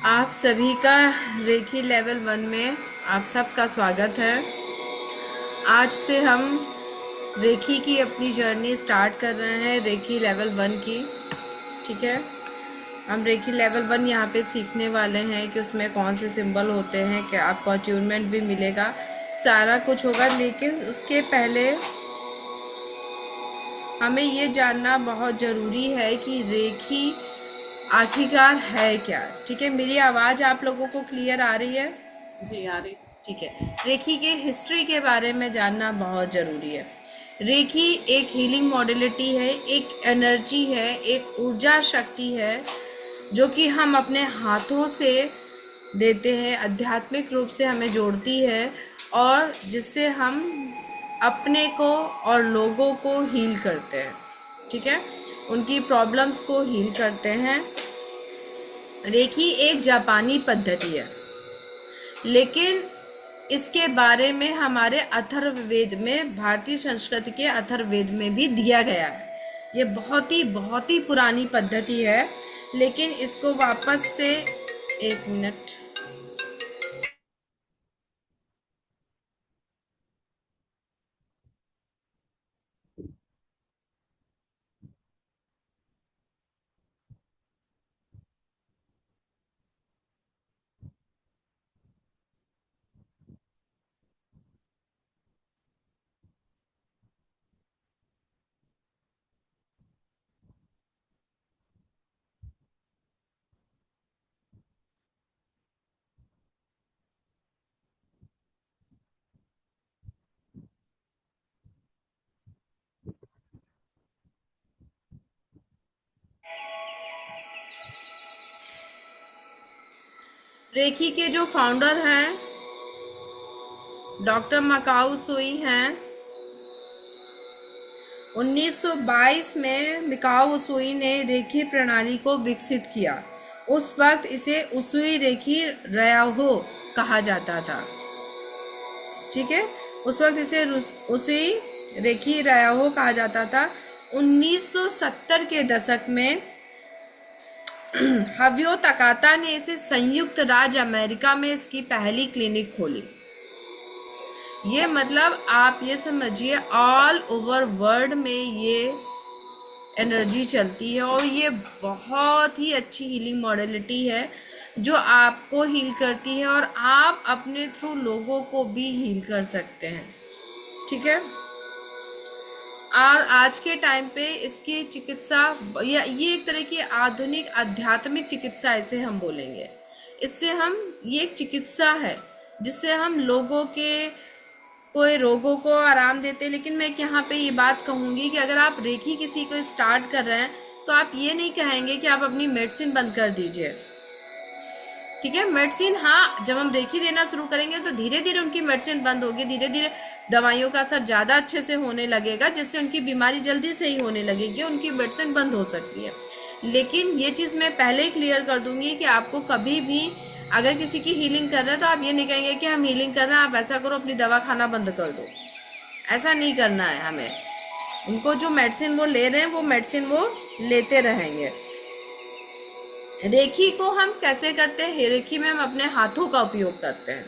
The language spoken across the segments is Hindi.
आप सभी का रेखी लेवल 1 में आप सबका स्वागत है। आज से हम रेखी की अपनी जर्नी स्टार्ट कर रहे हैं, रेखी लेवल 1 की। ठीक है, हम रेखी लेवल 1 यहाँ पे सीखने वाले हैं कि उसमें कौन से सिंबल होते हैं, कि आपको अचीवमेंट भी मिलेगा, सारा कुछ होगा। लेकिन उसके पहले हमें ये जानना बहुत ज़रूरी है कि रेखी आखिरकार है क्या। ठीक है, मेरी आवाज़ आप लोगों को क्लियर आ रही है? जी आ रही। ठीक है, रेखी के हिस्ट्री के बारे में जानना बहुत ज़रूरी है। रेखी एक हीलिंग मॉडलिटी है, एक एनर्जी है, एक ऊर्जा शक्ति है जो कि हम अपने हाथों से देते हैं, आध्यात्मिक रूप से हमें जोड़ती है और जिससे हम अपने को और लोगों को हील करते हैं। ठीक है, उनकी प्रॉब्लम्स को हील करते हैं। रेखी एक जापानी पद्धति है, लेकिन इसके बारे में हमारे अथर्ववेद में, भारतीय संस्कृति के अथर्ववेद में भी दिया गया है। ये बहुत ही पुरानी पद्धति है, लेकिन इसको वापस से, एक मिनट, रेखी के जो फाउंडर हैं डॉक्टर मकाऊ सुई हैं। 1922 में मिकाओ उसुई ने रेखी प्रणाली को विकसित किया। उस वक्त इसे उसुई रेखी रयाहो कहा जाता था। ठीक है, उस वक्त इसे उसुई रेखी रयाहो कहा जाता था। 1970 के दशक में हवियो तकाता ने इसे संयुक्त राज्य अमेरिका में इसकी पहली क्लिनिक खोली। ये मतलब आप ये समझिए ऑल ओवर वर्ल्ड में ये एनर्जी चलती है और ये बहुत ही अच्छी हीलिंग मॉडलिटी है जो आपको हील करती है और आप अपने थ्रू लोगों को भी हील कर सकते हैं। ठीक है, और आज के टाइम पे इसकी चिकित्सा, या ये एक तरह की आधुनिक आध्यात्मिक चिकित्सा इसे हम बोलेंगे। इससे हम, ये एक चिकित्सा है जिससे हम लोगों के कोई रोगों को आराम देते हैं। लेकिन मैं यहाँ पे ये बात कहूँगी कि अगर आप रेखी किसी को स्टार्ट कर रहे हैं तो आप ये नहीं कहेंगे कि आप अपनी मेडिसिन बंद कर दीजिए। ठीक है, मेडिसिन, हाँ, जब हम रेखी देना शुरू करेंगे तो धीरे धीरे उनकी मेडिसिन बंद होगी, धीरे धीरे दवाइयों का असर ज़्यादा अच्छे से होने लगेगा, जिससे उनकी बीमारी जल्दी से ही होने लगेगी, उनकी मेडिसिन बंद हो सकती है। लेकिन ये चीज़ मैं पहले ही क्लियर कर दूंगी कि आपको कभी भी अगर किसी की हीलिंग कर रहे हैं तो आप ये नहीं कहेंगे कि हम हीलिंग कर रहे हैं, आप ऐसा करो अपनी दवा खाना बंद कर दो। ऐसा नहीं करना है हमें। उनको जो मेडिसिन वो ले रहे हैं वो मेडिसिन वो लेते रहेंगे। रेखी को हम कैसे करते हैं? रेखी में हम अपने हाथों का उपयोग करते हैं।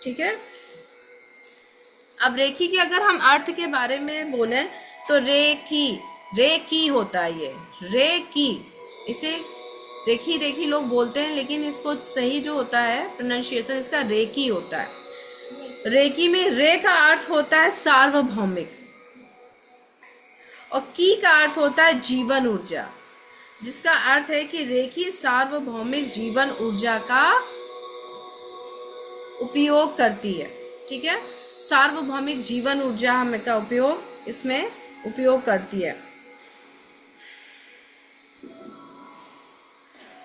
ठीक है, अब रेखी के अगर हम अर्थ के बारे में बोलें तो रेखी, रेकी होता है ये, रेकी, इसे रेखी रेखी लोग बोलते हैं, लेकिन इसको सही जो होता है प्रोनाउंसिएशन इसका रेकी होता है। रेकी में रे का अर्थ होता है सार्वभौमिक और की का अर्थ होता है जीवन ऊर्जा, जिसका अर्थ है कि रेखी सार्वभौमिक जीवन ऊर्जा का उपयोग करती है। ठीक है, सार्वभौमिक जीवन ऊर्जा हमें का उपयोग इसमें उपयोग करती है।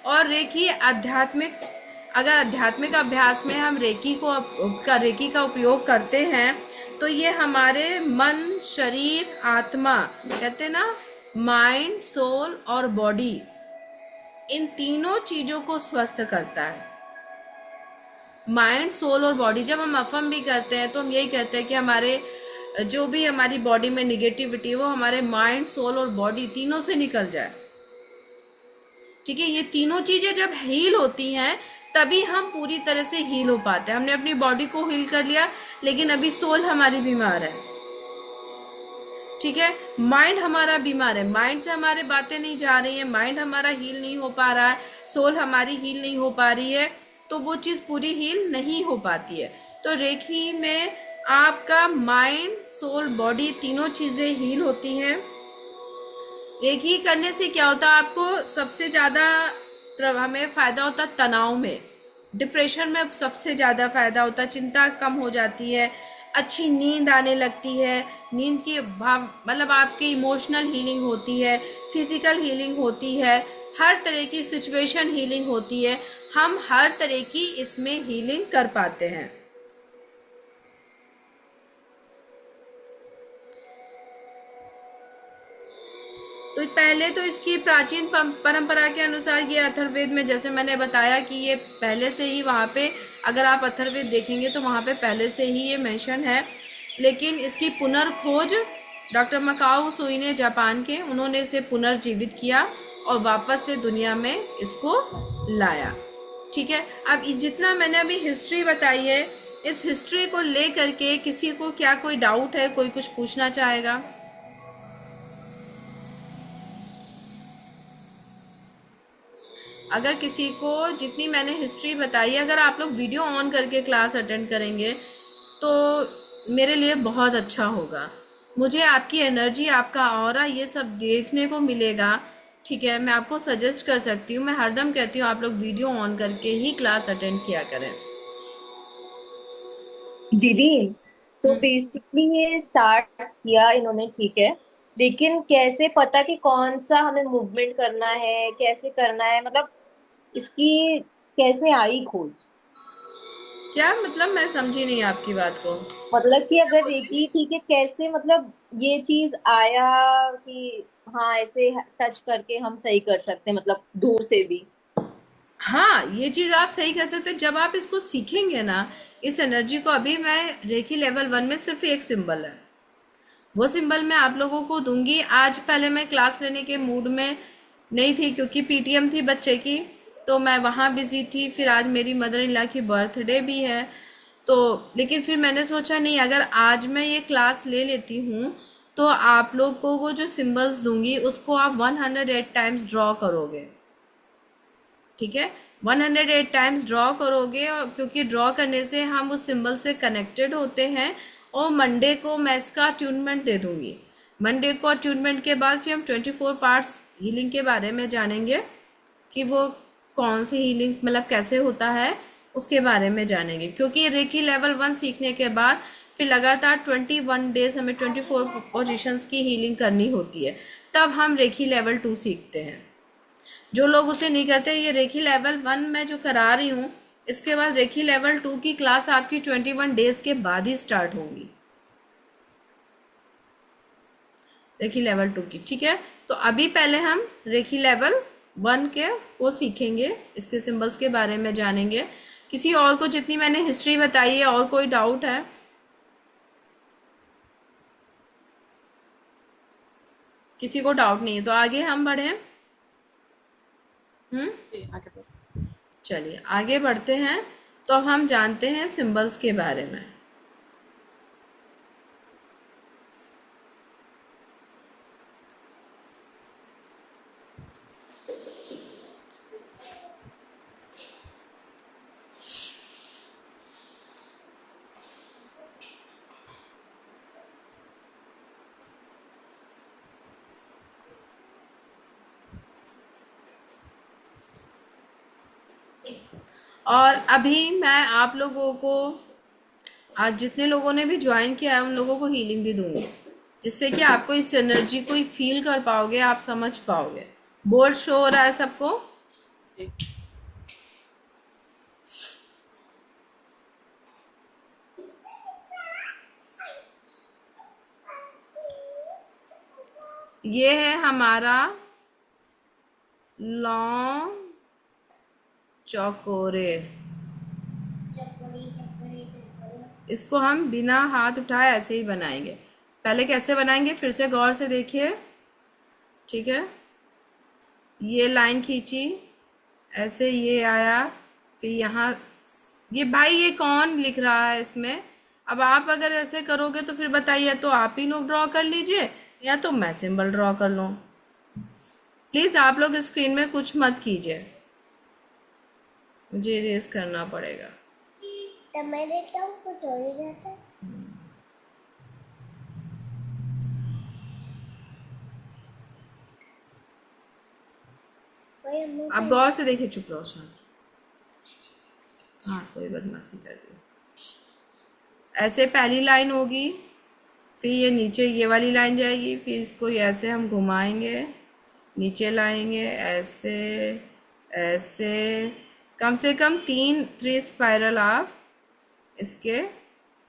और रेखी आध्यात्मिक, अगर आध्यात्मिक अभ्यास में हम रेखी का उपयोग करते हैं तो ये हमारे मन, शरीर, आत्मा, कहते हैं ना, माइंड, सोल और बॉडी, इन तीनों चीजों को स्वस्थ करता है। माइंड, सोल और बॉडी, जब हम अफर्म भी करते हैं तो हम यही कहते हैं कि हमारे जो भी हमारी बॉडी में निगेटिविटी है वो हमारे माइंड, सोल और बॉडी तीनों से निकल जाए। ठीक है, ये तीनों चीजें जब हील होती हैं तभी हम पूरी तरह से हील हो पाते हैं। हमने अपनी बॉडी को हील कर लिया, लेकिन अभी सोल हमारी बीमार है, ठीक है। माइंड हमारा बीमार है, माइंड से हमारे बातें नहीं जा रही है, माइंड हमारा हील नहीं हो पा रहा है, सोल हमारी हील नहीं हो पा रही है, तो वो चीज़ पूरी हील नहीं हो पाती है। तो रेकी में आपका माइंड, सोल, बॉडी तीनों चीज़ें हील होती हैं। रेकी करने से क्या होता है, आपको सबसे ज़्यादा हमें फ़ायदा होता है तनाव में, डिप्रेशन में सबसे ज़्यादा फ़ायदा होता है, चिंता कम हो जाती है, अच्छी नींद आने लगती है, नींद की भाव मतलब आपकी इमोशनल हीलिंग होती है, फिजिकल हीलिंग होती है, हर तरह की सिचुएशन हीलिंग होती है, हम हर तरह की इसमें हीलिंग कर पाते हैं। तो पहले तो इसकी प्राचीन परंपरा के अनुसार ये अथर्ववेद में, जैसे मैंने बताया कि ये पहले से ही वहाँ पे, अगर आप अथर्ववेद देखेंगे तो वहाँ पे पहले से ही ये मेंशन है। लेकिन इसकी पुनर्खोज डॉक्टर मकाओ सुई ने, जापान के, उन्होंने इसे पुनर्जीवित किया और वापस से दुनिया में इसको लाया, ठीक है। अब जितना मैंने अभी हिस्ट्री बताई है, इस हिस्ट्री को ले करके किसी को क्या कोई डाउट है, कोई कुछ पूछना चाहेगा? अगर किसी को जितनी मैंने हिस्ट्री बताई, अगर आप लोग वीडियो ऑन करके क्लास अटेंड करेंगे तो मेरे लिए बहुत अच्छा होगा। मुझे आपकी एनर्जी, आपका ऑरा, ये सब देखने को मिलेगा, ठीक है। मैं आपको सजेस्ट कर सकती हूँ, मैं हरदम कहती हूँ आप लोग वीडियो ऑन करके ही क्लास अटेंड किया करें। दीदी, तो बेसिकली ये स्टार्ट किया इन्होंने, ठीक है, लेकिन कैसे पता कि कौन सा हमें मूवमेंट करना है, कैसे करना है, मतलब इसकी कैसे आई खोज? क्या मतलब, मैं समझी नहीं आपकी बात को। मतलब कि अगर रेकी, ठीक है, कैसे मतलब ये चीज आया कि हाँ ऐसे टच करके हम सही कर सकते हैं, मतलब दूर से भी। हाँ, ये चीज़ आप सही कह सकते हैं, जब आप इसको सीखेंगे ना, इस एनर्जी को। अभी मैं रेखी लेवल 1 में सिर्फ एक सिंबल है, वो सिंबल मैं आप लोगों को दूंगी आज। पहले मैं क्लास लेने के मूड में नहीं थी, क्योंकि पीटीएम थी बच्चे की, तो मैं वहाँ बिजी थी। फिर आज मेरी मदर इन लॉ की बर्थडे भी है, तो लेकिन फिर मैंने सोचा नहीं, अगर आज मैं ये क्लास ले लेती हूँ तो आप लोगों को जो सिंबल्स दूंगी उसको आप 108 टाइम्स ड्रॉ करोगे, ठीक है। 108 टाइम्स ड्रॉ करोगे, और क्योंकि ड्रॉ करने से हम उस सिंबल से कनेक्टेड होते हैं। और मंडे को मैं इसका अट्यूनमेंट दे दूंगी। मंडे को अट्यूनमेंट के बाद फिर हम 24 पार्ट्स हीलिंग के बारे में जानेंगे, कि वो कौन सी हीलिंग, मतलब कैसे होता है, उसके बारे में जानेंगे। क्योंकि रेकी लेवल 1 सीखने के बाद फिर लगातार 21 डेज हमें 24 पोजिशंस की हीलिंग करनी होती है, तब हम रेकी लेवल 2 सीखते हैं। जो लोग उसे नहीं करते, ये रेखी लेवल 1 मैं जो करा रही हूँ, इसके बाद रेखी लेवल 2 की क्लास आपकी 21 डेज के बाद ही स्टार्ट होगी, रेखी लेवल 2 की, ठीक है। तो अभी पहले हम रेखी लेवल 1 के वो सीखेंगे, इसके सिंबल्स के बारे में जानेंगे। किसी और को जितनी मैंने हिस्ट्री बताई है, और कोई डाउट है? किसी को डाउट नहीं है तो आगे हम बढ़े। चलिए आगे बढ़ते हैं। तो अब हम जानते हैं सिंबल्स के बारे में। और अभी मैं आप लोगों को, आज जितने लोगों ने भी ज्वाइन किया है उन लोगों को हीलिंग भी दूंगी, जिससे कि आपको इस एनर्जी को फील कर पाओगे, आप समझ पाओगे। बोर्ड शो हो रहा है सबको? ये है हमारा लॉन्ग चौकोरे। इसको हम बिना हाथ उठाए ऐसे ही बनाएंगे। पहले कैसे बनाएंगे फिर से गौर से देखिए, ठीक है। ये लाइन खींची, ऐसे ये आया, फिर यहाँ ये भाई ये कौन लिख रहा है इसमें? अब आप अगर ऐसे करोगे तो फिर बताइए, तो आप ही लोग ड्रॉ कर लीजिए या तो मैं सिंबल ड्रॉ कर लूँ। प्लीज आप लोग स्क्रीन में कुछ मत कीजिए, मुझे इरेज करना पड़ेगा। तो मेरे तो कुछ हो ही जाता है। वही हम आप गौर से देखिए, चुप रहो शांत। हाँ, कोई बदमाशी कर रही है। ऐसे पहली लाइन होगी, फिर ये नीचे ये वाली लाइन जाएगी, फिर इसको ऐसे हम घुमाएंगे, नीचे लाएंगे, ऐसे ऐसे, कम से कम 3 स्पाइरल आप इसके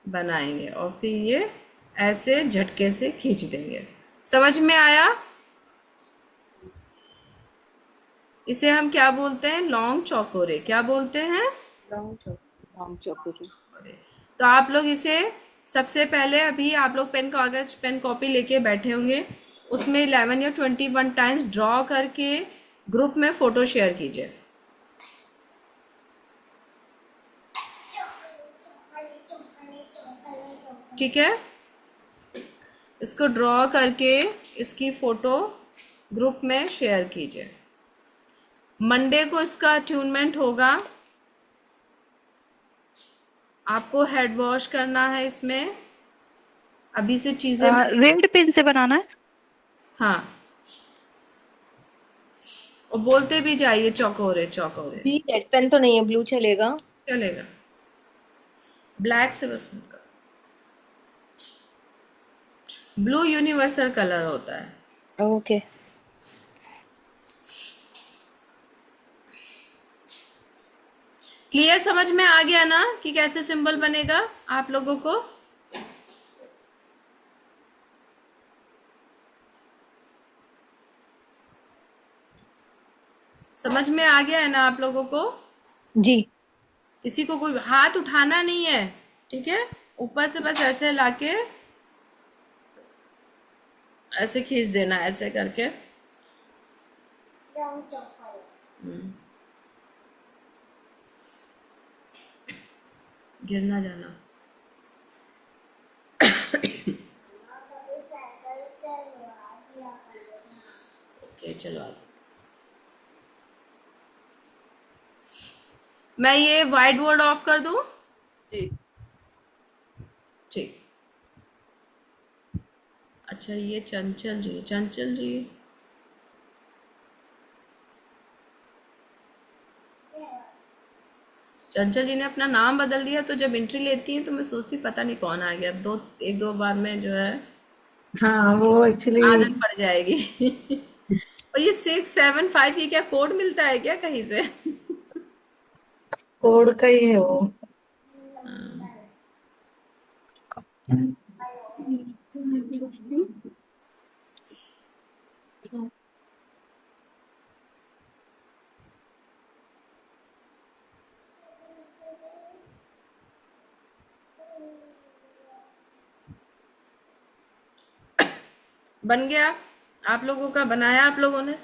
बनाएंगे और फिर ये ऐसे झटके से खींच देंगे। समझ में आया? इसे हम क्या बोलते हैं? लॉन्ग चौकोरे। क्या बोलते हैं? लॉन्ग चौकोरे। तो आप लोग इसे सबसे पहले, अभी आप लोग पेन कागज पेन कॉपी लेके बैठे होंगे, उसमें 11 या 21 टाइम्स ड्रॉ करके ग्रुप में फोटो शेयर कीजिए। ठीक है, इसको ड्रॉ करके इसकी फोटो ग्रुप में शेयर कीजिए। मंडे को इसका अट्यूनमेंट होगा। आपको हेड वॉश करना है इसमें, अभी से चीजें रेड पेन से बनाना है। हाँ, और बोलते भी जाइए चौकोरे चौकोरे। भी रेड पेन तो नहीं है, ब्लू चलेगा। चलेगा, ब्लैक से बस मत करो। ब्लू यूनिवर्सल कलर होता है। ओके। क्लियर? समझ में आ गया ना कि कैसे सिंबल बनेगा आप लोगों को? समझ में आ गया है ना आप लोगों को? जी। किसी को कोई हाथ उठाना नहीं है, ठीक है? ऊपर से बस ऐसे लाके ऐसे खींच देना, ऐसे करके। लॉन्ग चौकोरे। गिर ना जाना। कभी साइकिल चलवा दिया करो। ओके, चलो आगे। मैं ये वाइट बोर्ड ऑफ कर दूं? जी। ठीक। अच्छा, ये चंचल जी, चंचल जी, चंचल जी ने अपना नाम बदल दिया, तो जब एंट्री लेती हैं तो मैं सोचती पता नहीं कौन आ गया। अब एक दो बार में जो है हाँ वो एक्चुअली आदत पड़ जाएगी। और ये 675, ये क्या कोड मिलता है क्या कहीं से? कोड का ही है वो। बन गया? आप लोगों का बनाया आप लोगों ने?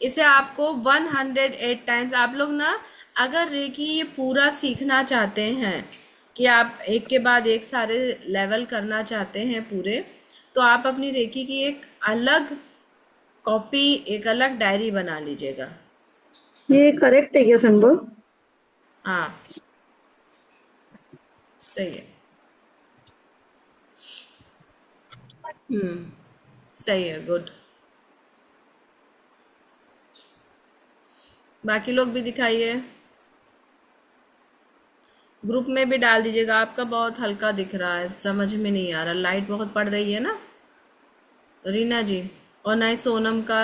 इसे आपको 108 टाइम्स, आप लोग ना अगर रेकी ये पूरा सीखना चाहते हैं कि आप एक के बाद एक सारे लेवल करना चाहते हैं पूरे, तो आप अपनी रेकी की एक अलग कॉपी, एक अलग डायरी बना लीजिएगा। ये करेक्ट है क्या सिंबल? हाँ, सही है। सही है, गुड। बाकी लोग भी दिखाइए, ग्रुप में भी डाल दीजिएगा। आपका बहुत हल्का दिख रहा है, समझ में नहीं आ रहा, लाइट बहुत पड़ रही है ना रीना जी। और ना ही सोनम का,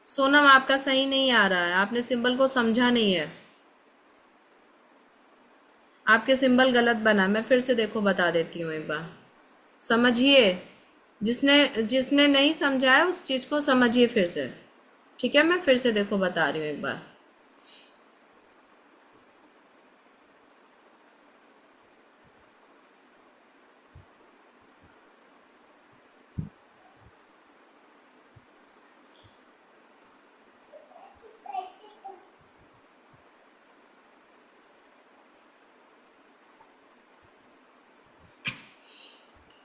सोनम आपका सही नहीं आ रहा है, आपने सिंबल को समझा नहीं है, आपके सिंबल गलत बना। मैं फिर से देखो बता देती हूँ एक बार, समझिए। जिसने जिसने नहीं समझा है उस चीज को समझिए फिर से, ठीक है? मैं फिर से देखो बता रही हूँ एक बार।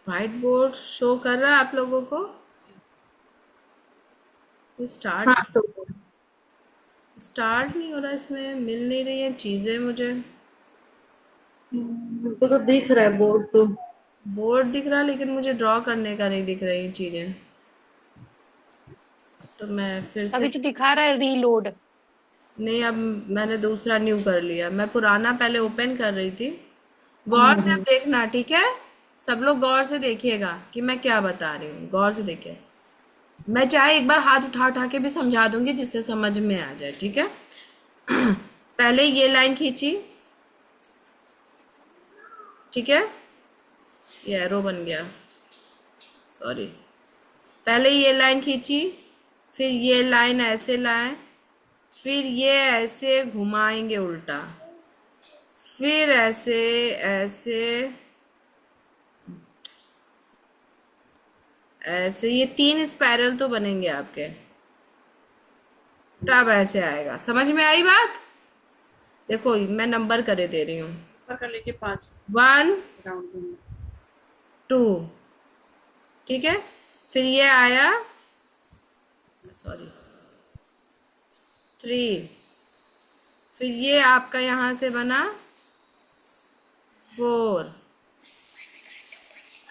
व्हाइट बोर्ड शो कर रहा है आप लोगों को? स्टार्ट हाँ तो स्टार्ट नहीं हो रहा, इसमें मिल नहीं रही है चीजें मुझे। मुझको तो दिख रहा है बोर्ड तो। बोर्ड दिख रहा है लेकिन मुझे ड्रॉ करने का नहीं दिख रही चीजें। तो मैं फिर से, अभी तो दिखा रहा है रीलोड। नहीं अब मैंने दूसरा न्यू कर लिया। मैं पुराना पहले ओपन कर रही थी। गौर से अब देखना, ठीक है? सब लोग गौर से देखिएगा कि मैं क्या बता रही हूँ, गौर से देखिए। मैं चाहे एक बार हाथ उठा उठा के भी समझा दूंगी जिससे समझ में आ जाए, ठीक है? पहले ये लाइन खींची, ठीक है? ये एरो बन गया, सॉरी। पहले ये लाइन खींची, फिर ये लाइन ऐसे लाए, फिर ये ऐसे घुमाएंगे उल्टा, फिर ऐसे ऐसे ऐसे, ये 3 स्पाइरल तो बनेंगे आपके। तब ऐसे आएगा। समझ में आई बात? देखो मैं नंबर करे दे रही हूँ। ऊपर का लेके 5 1 राउंड 2, ठीक है? फिर ये आया, सॉरी 3, फिर ये आपका यहां से बना 4।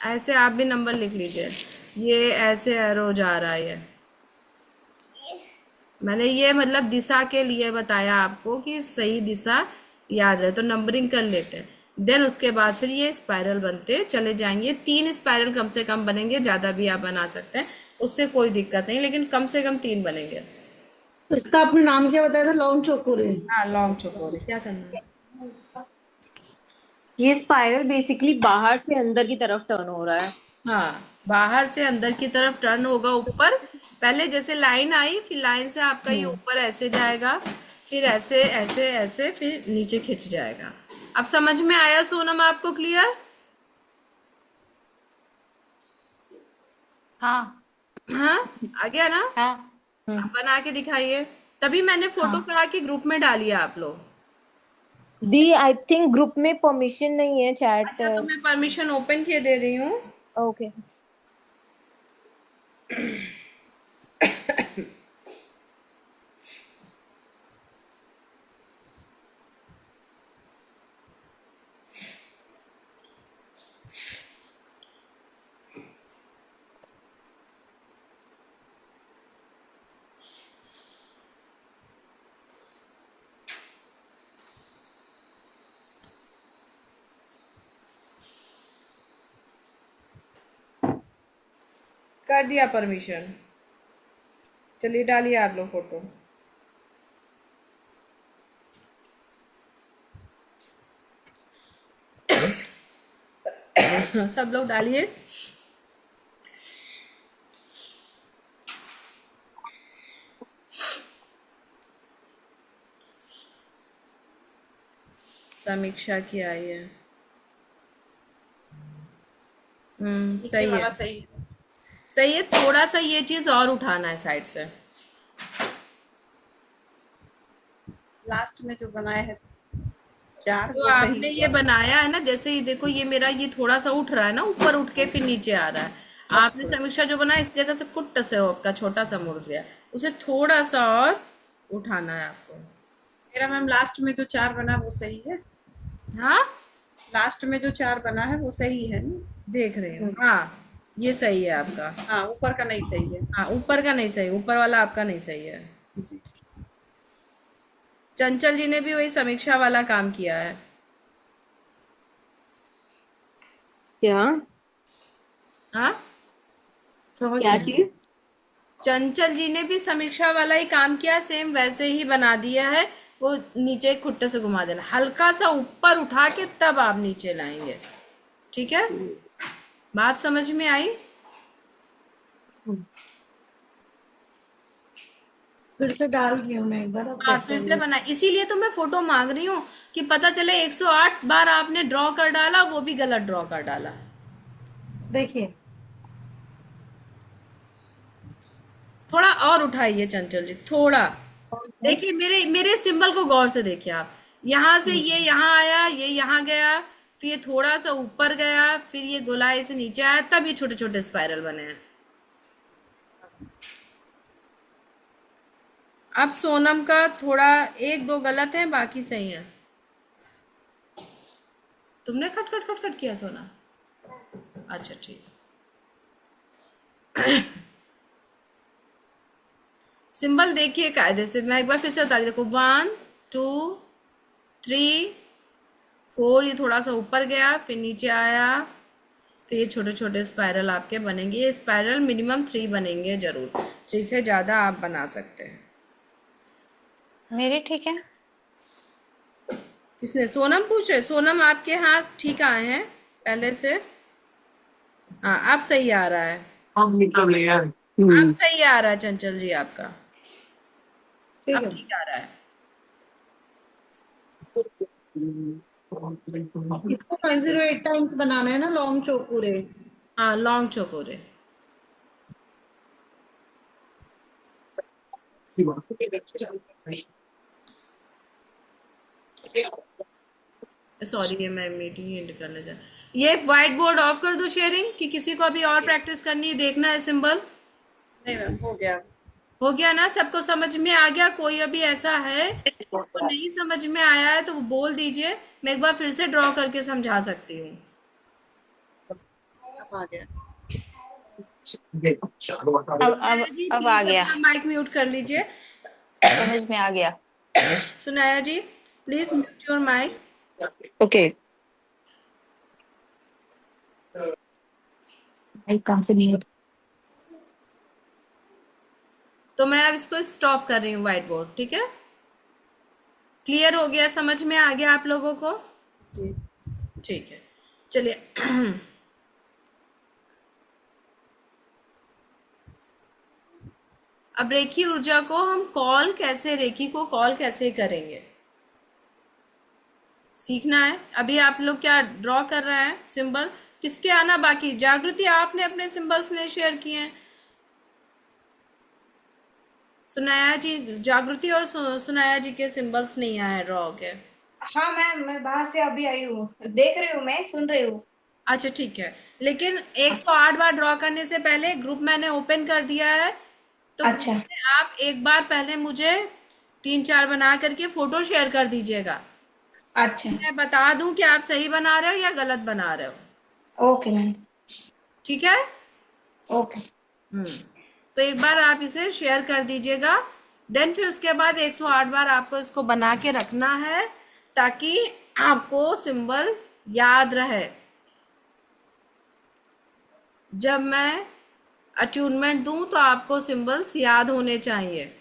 ऐसे आप भी नंबर लिख लीजिए। ये ऐसे एरो जा रहा है। ये मैंने ये मतलब दिशा के लिए बताया आपको कि सही दिशा याद रहे, तो नंबरिंग कर लेते हैं। देन उसके बाद फिर ये स्पाइरल बनते चले जाएंगे। 3 स्पाइरल कम से कम बनेंगे, ज्यादा भी आप बना सकते हैं, उससे कोई दिक्कत नहीं, लेकिन कम से कम 3 बनेंगे। इसका आपने नाम क्या बताया था? लॉन्ग चोकोरे। हाँ, लॉन्ग चौकोर। क्या करना है? ये स्पाइरल बेसिकली बाहर से अंदर की तरफ टर्न हो रहा है। हाँ, बाहर से अंदर की तरफ टर्न होगा। ऊपर पहले जैसे लाइन आई, फिर लाइन से आपका ये ऊपर ऐसे जाएगा, फिर ऐसे ऐसे ऐसे, फिर नीचे खिंच जाएगा। अब समझ में आया सोनम आपको? क्लियर? हाँ हाँ, आ गया ना? हाँ। अब बना के दिखाइए। तभी मैंने फोटो करा के ग्रुप में डाली है आप लोग। दी आई थिंक ग्रुप में परमिशन नहीं है चैट। अच्छा, तो मैं परमिशन ओपन किए दे रही हूँ। ओके। कर दिया परमिशन। चलिए डालिए आप लोग फोटो। सब लोग डालिए। समीक्षा की आई है। नीचे सही वाला है, सही है। सही है। थोड़ा सा ये चीज और उठाना है साइड से। लास्ट में जो बनाया है 4 तो वो सही आपने ये हुआ। बनाया है ना, जैसे ये देखो, ये मेरा ये थोड़ा सा उठ रहा है ना, ऊपर उठ के फिर नीचे आ रहा है। आपने समीक्षा जो बनाया इस जगह से कुट से हो, आपका छोटा सा मुड़ गया, उसे थोड़ा सा और उठाना है आपको। मेरा मैम लास्ट में जो 4 बना वो सही है। हाँ, लास्ट में जो 4 बना है वो सही है ना? देख रही हूँ। हाँ, ये सही है आपका। हाँ, ऊपर का नहीं सही है। हाँ, ऊपर का नहीं सही, ऊपर वाला आपका नहीं सही है। जी। चंचल जी ने भी वही समीक्षा वाला काम किया है। क्या? हाँ, समझ क्या गई। चीज? चंचल जी ने भी समीक्षा वाला ही काम किया, सेम वैसे ही बना दिया है। वो नीचे खुट्टे से घुमा देना, हल्का सा ऊपर उठा के तब आप नीचे लाएंगे, ठीक है? बात समझ में आई? फिर से डाल रही हूँ मैं एक बार। अब हाँ, करते फिर से हैं। बना, इसीलिए तो मैं फोटो मांग रही हूँ कि पता चले 108 बार आपने ड्रॉ कर डाला, वो भी गलत ड्रॉ कर डाला। देखिए थोड़ा और उठाइए चंचल जी, थोड़ा। देखिए मेरे मेरे सिंबल को गौर से देखिए आप। यहाँ से ये यहाँ आया, ये यहाँ गया, फिर ये थोड़ा सा ऊपर गया, फिर ये गोलाई से नीचे आया, तब ये छोटे छोटे स्पाइरल बने हैं। अब सोनम का थोड़ा एक दो गलत है, बाकी सही है। तुमने खट खट खट खट किया सोना? अच्छा ठीक। सिंबल देखिए कायदे से, मैं एक बार फिर से बता रही हूँ। देखो 1 2 3 4, ये थोड़ा सा ऊपर गया, फिर नीचे आया, फिर ये छोटे छोटे स्पाइरल आपके बनेंगे। ये स्पाइरल मिनिमम 3 बनेंगे जरूर, 3 से ज़्यादा आप बना सकते हैं। मेरे ठीक है। किसने? सोनम पूछे। सोनम आपके हाथ ठीक आए हैं पहले से। हाँ अब सही आ रहा है, अब सही आ रहा है चंचल जी आपका, ठीक अब है। ठीक आ रहा है। इसको 108 टाइम्स बनाना है ना, लॉन्ग चौकुरे। हाँ लॉन्ग चौकोरे। सॉरी ये मैं मीटिंग एंड करने जा। ये व्हाइट बोर्ड ऑफ कर दो शेयरिंग, कि किसी को अभी और प्रैक्टिस करनी है, देखना है सिंबल। नहीं मैम, हो गया। हो गया ना? सबको समझ में आ गया? कोई अभी ऐसा है जिसको नहीं समझ में आया है तो वो बोल दीजिए, मैं एक बार फिर से ड्रॉ करके समझा सकती हूँ। अब आ गया। अब आ गया, माइक म्यूट कर लीजिए। समझ में आ गया। Sunaya ji please mute your mic. Okay. कहाँ से नहीं? तो मैं अब इसको स्टॉप कर रही हूँ व्हाइट बोर्ड, ठीक है? क्लियर हो गया? समझ में आ गया आप लोगों को? जी। ठीक है चलिए। अब रेखी ऊर्जा को हम कॉल कैसे, रेखी को कॉल कैसे करेंगे सीखना है। अभी आप लोग क्या ड्रॉ कर रहे हैं सिंबल? किसके आना बाकी? जागृति आपने अपने सिंबल्स नहीं शेयर किए हैं। सुनाया जी, जागृति और सुनाया जी के सिंबल्स नहीं आए ड्रॉ के। हाँ मैम, मैं बाहर से अभी आई हूँ, देख रही हूँ, मैं सुन रही हूँ। अच्छा ठीक है, लेकिन 108 बार ड्रॉ करने से पहले ग्रुप मैंने ओपन कर दिया है, तो ग्रुप अच्छा में आप एक बार पहले मुझे 3-4 बना करके फोटो शेयर कर दीजिएगा। अच्छा। मैं बता दूं कि आप सही बना रहे हो या गलत बना रहे हो। Okay ma'am. ठीक है? ओके। तो एक बार आप इसे शेयर कर दीजिएगा, देन फिर उसके बाद 108 बार आपको इसको बना के रखना है, ताकि आपको सिंबल याद रहे। जब मैं अट्यूनमेंट दूं तो आपको सिंबल्स याद होने चाहिए,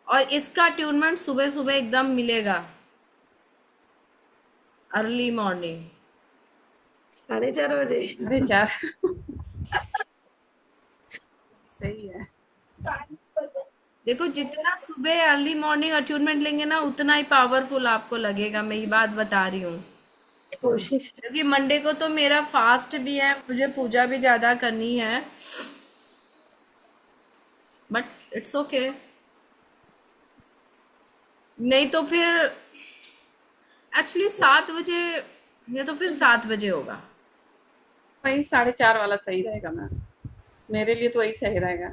और इसका अट्यूनमेंट सुबह सुबह एकदम मिलेगा, अर्ली मॉर्निंग 4:30 बजे। 4:30। सही है। देखो जितना सुबह अर्ली मॉर्निंग अट्यूनमेंट लेंगे ना, उतना ही पावरफुल आपको लगेगा, मैं ये बात बता रही हूँ। कोशिश। क्योंकि मंडे को तो मेरा फास्ट भी है, मुझे पूजा भी ज्यादा करनी है, बट इट्स ओके। नहीं तो फिर एक्चुअली 7 बजे, या तो फिर 7 बजे होगा। वही 4:30 वाला सही रहेगा मैम, मेरे लिए तो वही सही रहेगा,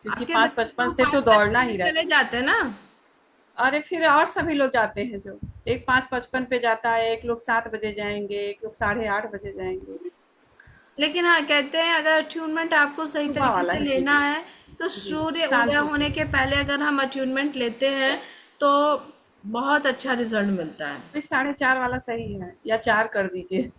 क्योंकि आपके 5:55 से तो 5:55 दौड़ना ही चले रहता जाते हैं ना। है। अरे फिर और सभी लोग जाते हैं, जो एक 5:55 पे जाता है, एक लोग 7 बजे जाएंगे, एक लोग 8:30 बजे जाएंगे। लेकिन हाँ कहते हैं अगर अट्यूनमेंट आपको सही सुबह तरीके वाला से ही लेना कीजिए। है तो सूर्य शांति उदय से। होने के पहले अगर हम अट्यूनमेंट लेते हैं तो बहुत अच्छा रिजल्ट मिलता है। तो 4:30 वाला सही है, या 4 कर दीजिए।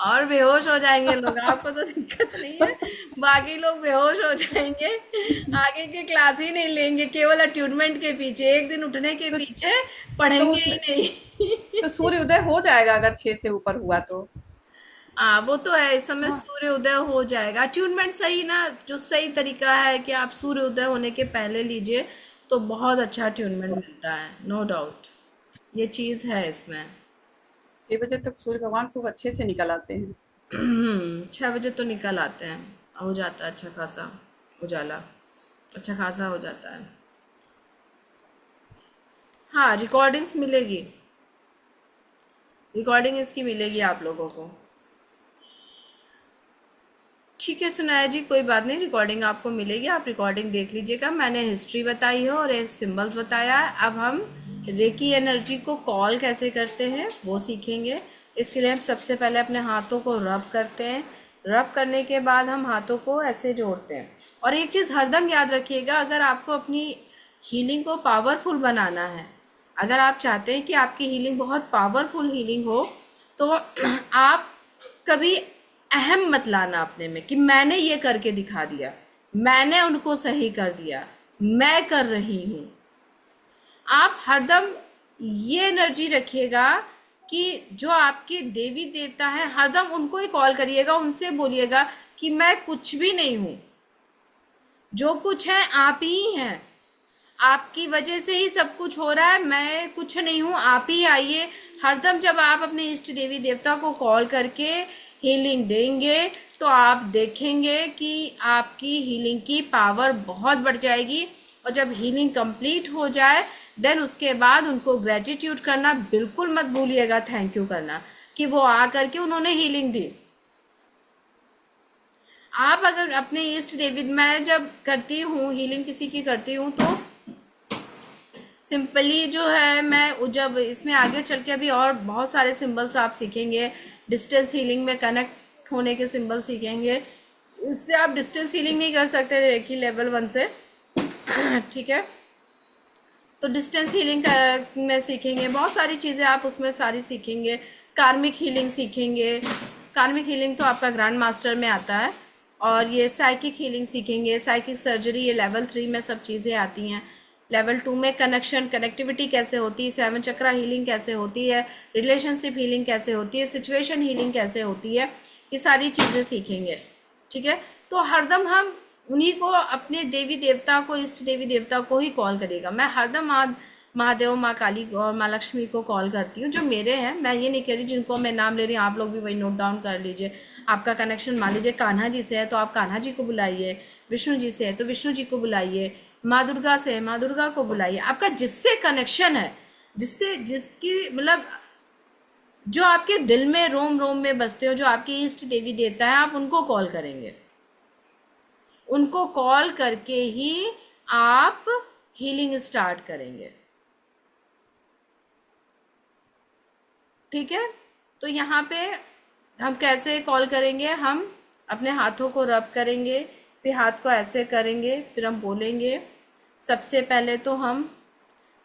और बेहोश हो जाएंगे लोग, आपको तो दिक्कत नहीं है, बाकी लोग बेहोश हो जाएंगे, आगे की क्लास ही नहीं लेंगे, केवल अट्यूनमेंट के पीछे, एक दिन उठने के पीछे पढ़ेंगे ही उसमें नहीं। तो सूर्य उदय हो जाएगा अगर 6 से ऊपर हुआ तो। हाँ वो तो है, इस समय सूर्य उदय हो जाएगा। अट्यूनमेंट सही ना, जो सही तरीका है कि आप सूर्य उदय होने के पहले लीजिए तो बहुत अच्छा अट्यूनमेंट मिलता है, नो डाउट, ये चीज है इसमें। 6 बजे तक सूर्य भगवान खूब अच्छे से निकल आते हैं। 6 बजे तो निकल आते हैं, हो जाता है अच्छा खासा उजाला, अच्छा खासा हो जाता है। हाँ रिकॉर्डिंग्स मिलेगी। रिकॉर्डिंग इसकी मिलेगी आप लोगों को। ठीक है सुनाया जी, कोई बात नहीं, रिकॉर्डिंग आपको मिलेगी, आप रिकॉर्डिंग देख लीजिएगा। मैंने हिस्ट्री बताई है और सिंबल्स बताया है। अब हम रेकी एनर्जी को कॉल कैसे करते हैं वो सीखेंगे। इसके लिए हम सबसे पहले अपने हाथों को रब करते हैं। रब करने के बाद हम हाथों को ऐसे जोड़ते हैं। और एक चीज़ हरदम याद रखिएगा, अगर आपको अपनी हीलिंग को पावरफुल बनाना है, अगर आप चाहते हैं कि आपकी हीलिंग बहुत पावरफुल हीलिंग हो, तो आप कभी अहम मत लाना अपने में कि मैंने ये करके दिखा दिया, मैंने उनको सही कर दिया, मैं कर रही हूँ। आप हरदम ये एनर्जी रखिएगा कि जो आपके देवी देवता हैं हरदम उनको ही कॉल करिएगा, उनसे बोलिएगा कि मैं कुछ भी नहीं हूँ, जो कुछ है आप ही हैं, आपकी वजह से ही सब कुछ हो रहा है, मैं कुछ नहीं हूँ, आप ही आइए। हरदम जब आप अपने इष्ट देवी देवता को कॉल करके हीलिंग देंगे तो आप देखेंगे कि आपकी हीलिंग की पावर बहुत बढ़ जाएगी। और जब हीलिंग कंप्लीट हो जाए देन उसके बाद उनको ग्रेटिट्यूड करना बिल्कुल मत भूलिएगा, थैंक यू करना कि वो आ करके उन्होंने हीलिंग दी। आप अगर अपने इष्ट देवी, मैं जब करती हूँ हीलिंग किसी की करती हूँ तो सिंपली जो है, मैं जब इसमें आगे चल के अभी और बहुत सारे सिंबल्स आप सीखेंगे, डिस्टेंस हीलिंग में कनेक्ट होने के सिंबल सीखेंगे। इससे आप डिस्टेंस हीलिंग नहीं कर सकते रेकी लेवल 1 से, ठीक है। तो डिस्टेंस हीलिंग में सीखेंगे, बहुत सारी चीज़ें आप उसमें सारी सीखेंगे। कार्मिक हीलिंग सीखेंगे, कार्मिक हीलिंग तो आपका ग्रैंड मास्टर में आता है। और ये साइकिक हीलिंग सीखेंगे, साइकिक सर्जरी, ये लेवल 3 में सब चीज़ें आती हैं। लेवल 2 में कनेक्टिविटी कैसे होती है, 7 चक्रा हीलिंग कैसे होती है, रिलेशनशिप हीलिंग कैसे होती है, सिचुएशन हीलिंग कैसे होती है, ये सारी चीज़ें सीखेंगे, ठीक है। तो हरदम हम उन्हीं को, अपने देवी देवता को, इष्ट देवी देवता को ही कॉल करेगा। मैं हरदम महादेव, माँ काली और माँ लक्ष्मी को कॉल करती हूँ, जो मेरे हैं। मैं ये नहीं कह रही जिनको मैं नाम ले रही हूँ, आप लोग भी वही नोट डाउन कर लीजिए। आपका कनेक्शन मान लीजिए कान्हा जी से है तो आप कान्हा जी को बुलाइए, विष्णु जी से है तो विष्णु जी को बुलाइए, माँ दुर्गा से है माँ दुर्गा को बुलाइए। आपका जिससे कनेक्शन है, जिसकी मतलब जो आपके दिल में रोम रोम में बसते हो, जो आपके इष्ट देवी देवता है, आप उनको कॉल करेंगे। उनको कॉल करके ही आप हीलिंग स्टार्ट करेंगे, ठीक है। तो यहाँ पे हम कैसे कॉल करेंगे, हम अपने हाथों को रब करेंगे, फिर हाथ को ऐसे करेंगे, फिर हम बोलेंगे। सबसे पहले तो हम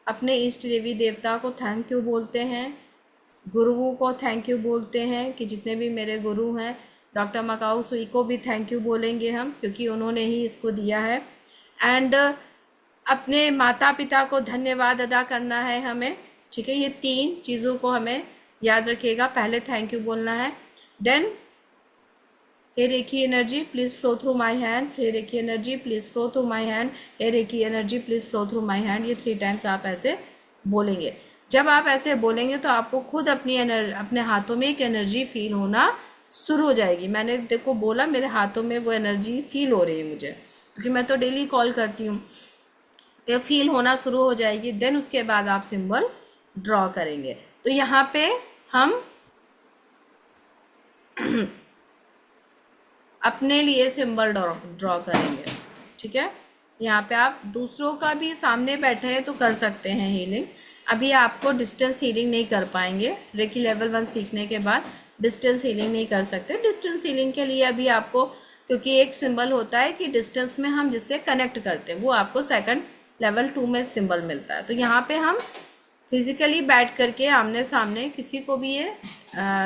अपने इष्ट देवी देवता को थैंक यू बोलते हैं, गुरुओं को थैंक यू बोलते हैं कि जितने भी मेरे गुरु हैं, डॉक्टर मकाऊ सुई को भी थैंक यू बोलेंगे हम, क्योंकि उन्होंने ही इसको दिया है। एंड अपने माता पिता को धन्यवाद अदा करना है हमें, ठीक है। ये 3 चीज़ों को हमें याद रखिएगा। पहले थैंक यू बोलना है, then hey reiki energy please flow through my hand, hey reiki energy please flow through my hand, hey reiki energy please flow through my hand. ये 3 टाइम्स आप ऐसे बोलेंगे। जब आप ऐसे बोलेंगे तो आपको खुद अपने हाथों में एक एनर्जी फील होना शुरू हो जाएगी। मैंने देखो बोला, मेरे हाथों में वो एनर्जी फील हो रही है मुझे, क्योंकि मैं तो डेली कॉल करती हूँ। ये फील होना शुरू हो जाएगी। देन उसके बाद आप सिंबल ड्रॉ करेंगे। तो यहाँ पे हम अपने लिए सिंबल ड्रॉ करेंगे, ठीक है। यहाँ पे आप दूसरों का भी सामने बैठे हैं तो कर सकते हैं हीलिंग। अभी आपको डिस्टेंस हीलिंग नहीं कर पाएंगे, रेकी लेवल 1 सीखने के बाद डिस्टेंस हीलिंग नहीं कर सकते। डिस्टेंस हीलिंग के लिए अभी आपको, क्योंकि एक सिंबल होता है कि डिस्टेंस में हम जिससे कनेक्ट करते हैं, वो आपको सेकंड लेवल 2 में सिंबल मिलता है। तो यहाँ पे हम फिजिकली बैठ करके आमने सामने किसी को भी ये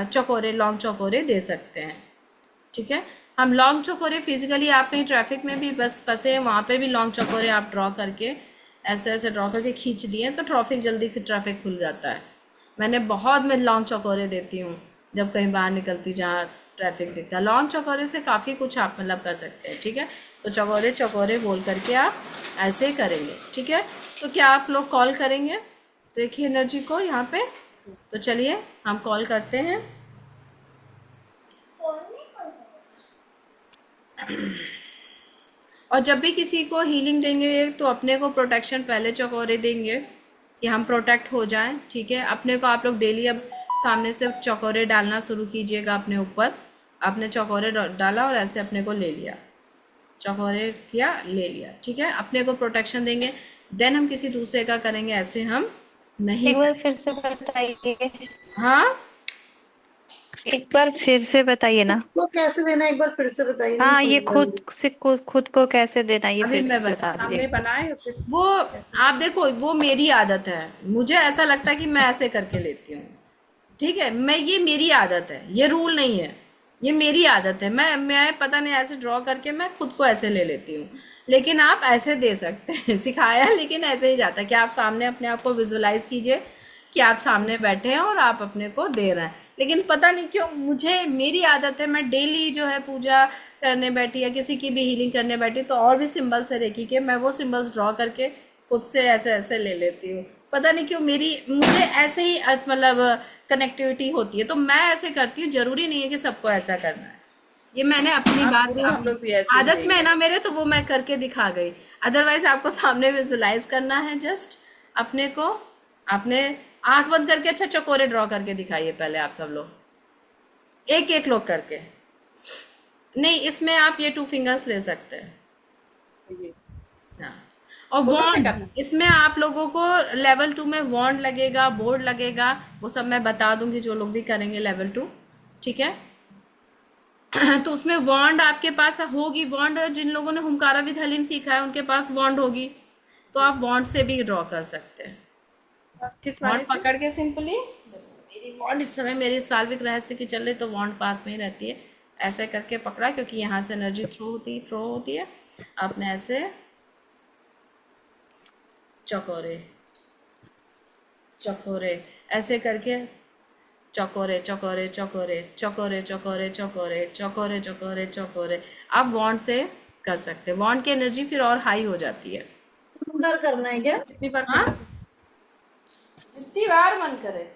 चकोरे, लॉन्ग चकोरे दे सकते हैं, ठीक है। हम लॉन्ग चकोरे फिजिकली, आप कहीं ट्रैफिक में भी बस फंसे हैं, वहाँ पे भी लॉन्ग चकोरे आप ड्रॉ करके ऐसे ऐसे ड्रॉ करके खींच दिए तो ट्रैफिक खुल जाता है। मैं लॉन्ग चकोरे देती हूँ जब कहीं बाहर निकलती, जहाँ ट्रैफिक दिखता है। लॉन्ग चकोरे से काफ़ी कुछ आप मतलब कर सकते हैं, ठीक है। तो चकोरे चकोरे बोल करके आप ऐसे करेंगे, ठीक है। तो क्या आप लोग कॉल करेंगे देखिए एनर्जी को यहाँ पे? तो चलिए हम कॉल करते हैं। और जब भी किसी को हीलिंग देंगे तो अपने को प्रोटेक्शन पहले चकोरे देंगे कि हम प्रोटेक्ट हो जाएं, ठीक है। अपने को आप लोग डेली अब सामने से चौकोरे डालना शुरू कीजिएगा अपने ऊपर। आपने चौकोरे डाला और ऐसे अपने को ले लिया, चौकोरे किया, ले लिया, ठीक है। अपने को प्रोटेक्शन देंगे, देन हम किसी दूसरे का करेंगे, ऐसे हम नहीं। एक बार फिर से बताइए, हाँ, एक बार फिर से बताइए ना। तो कैसे देना है, एक बार फिर से बताइए, नहीं हाँ, ये समझ खुद से खुद को कैसे देना, ये अभी फिर मैं से बता, बता हमने दीजिए। बनाए उसे। वो आप देखो, वो मेरी आदत है, मुझे ऐसा लगता है कि मैं ऐसे करके लेती हूँ, ठीक है। मैं, ये मेरी आदत है, ये रूल नहीं है, ये मेरी आदत है। मैं पता नहीं ऐसे ड्रॉ करके मैं खुद को ऐसे ले लेती हूँ, लेकिन आप ऐसे दे सकते हैं। सिखाया लेकिन ऐसे ही जाता है कि आप सामने अपने आप को विजुलाइज कीजिए कि आप सामने बैठे हैं और आप अपने को दे रहे हैं। लेकिन पता नहीं क्यों मुझे, मेरी आदत है, मैं डेली जो है पूजा करने बैठी या किसी की भी हीलिंग करने बैठी तो और भी सिंबल्स है रेकी के, मैं वो सिंबल्स ड्रॉ करके खुद से ऐसे ऐसे ले लेती हूँ। पता नहीं क्यों मुझे ऐसे ही मतलब कनेक्टिविटी होती है, तो मैं ऐसे करती हूँ। जरूरी नहीं है कि सबको ऐसा करना है, ये मैंने अपनी बात, हम लोग भी ऐसे आदत में है ना मेरे, तो वो मैं करके दिखा गई। अदरवाइज आपको सामने विजुलाइज करना है, जस्ट अपने को, अपने आंख बंद करके अच्छा चकोरे ड्रॉ करके दिखाइए पहले आप सब लोग, एक एक लोग करके। नहीं, इसमें आप ये 2 फिंगर्स ले सकते हैं। ये हाँ, और दोनों से वॉन्ड, करना। इसमें आप लोगों को लेवल 2 में वॉन्ड लगेगा, बोर्ड लगेगा, वो सब मैं बता दूंगी जो लोग भी करेंगे लेवल 2, ठीक है। तो उसमें वॉन्ड आपके पास होगी, वॉन्ड जिन लोगों ने हुमकारा विद हलीम सीखा है उनके पास वॉन्ड होगी, तो आप वॉन्ड से भी ड्रॉ कर सकते हैं। किस वाले वॉन्ड से? पकड़ के सिंपली, मेरी वॉन्ड इस समय मेरी साल्विक रहस्य की चल रही तो वॉन्ड पास में ही रहती है, ऐसे करके पकड़ा क्योंकि यहाँ से एनर्जी थ्रो होती है। आपने ऐसे चकोरे चकोरे ऐसे करके चकोरे चकोरे चकोरे चकोरे चकोरे चकोरे चकोरे चकोरे चकोरे आप वॉन्ड से कर सकते हैं। वॉन्ड की एनर्जी फिर और हाई हो जाती है। बार करना है क्या? कितनी बार हाँ, करना? जितनी बार मन करे,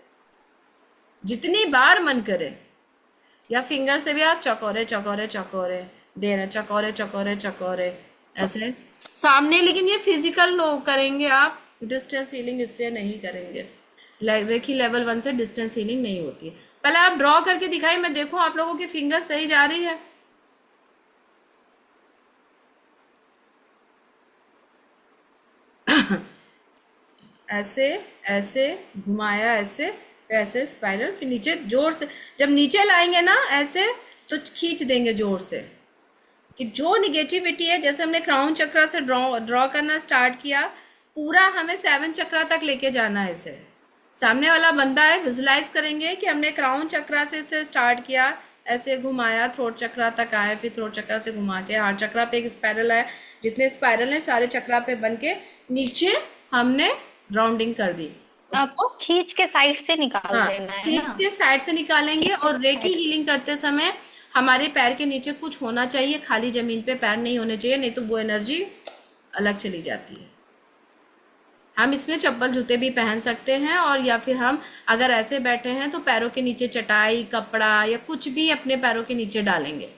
जितनी बार मन करे, या फिंगर से भी आप चकोरे चकोरे चकोरे दे रहे, चकोरे चकोरे चकोरे ऐसे सामने। लेकिन ये फिजिकल लोग करेंगे, आप डिस्टेंस हीलिंग इससे नहीं करेंगे। देखिए लेवल 1 से डिस्टेंस हीलिंग नहीं होती है। पहले आप ड्रॉ करके दिखाइए, मैं देखूं आप लोगों की फिंगर सही जा रही है। ऐसे ऐसे घुमाया, ऐसे ऐसे स्पाइरल, फिर नीचे जोर से, जब नीचे लाएंगे ना ऐसे तो खींच देंगे जोर से, कि जो निगेटिविटी है, जैसे हमने क्राउन चक्र से ड्रॉ करना स्टार्ट किया, पूरा हमें 7 चक्र तक लेके जाना है इसे। सामने वाला बंदा है, विजुलाइज करेंगे कि हमने क्राउन चक्र से इसे स्टार्ट किया, ऐसे घुमाया, थ्रोट चक्र तक आए, फिर थ्रोट चक्र से घुमा के हार्ट चक्र पे एक स्पाइरल है, जितने स्पाइरल है सारे चक्र पे बन के नीचे हमने राउंडिंग कर दी। आपको खींच के साइड से निकाल हाँ, देना है खींच ना। के साइड से निकालेंगे। और रेकी हीलिंग करते समय हमारे पैर के नीचे कुछ होना चाहिए, खाली जमीन पे पैर नहीं होने चाहिए, नहीं तो वो एनर्जी अलग चली जाती है। हम इसमें चप्पल जूते भी पहन सकते हैं, और या फिर हम अगर ऐसे बैठे हैं तो पैरों के नीचे चटाई, कपड़ा या कुछ भी अपने पैरों के नीचे डालेंगे।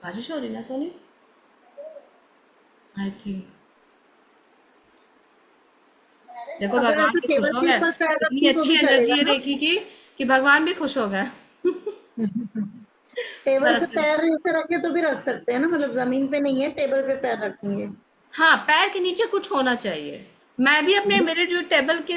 बारिश हो रही ना सोनी, आई थिंक। देखो अगर भगवान ऐसे भी खुश टेबल हो के गए, ऊपर पैर इतनी रखें तो अच्छी भी एनर्जी चलेगा है ना? रेखी की कि भगवान भी खुश हो गए। टेबल पे दरअसल पैर ऐसे रखे तो भी रख सकते हैं ना, मतलब जमीन पे नहीं है, टेबल पे पैर रखेंगे। हाँ, पैर के नीचे कुछ होना चाहिए। मैं भी अपने, मेरे जो टेबल के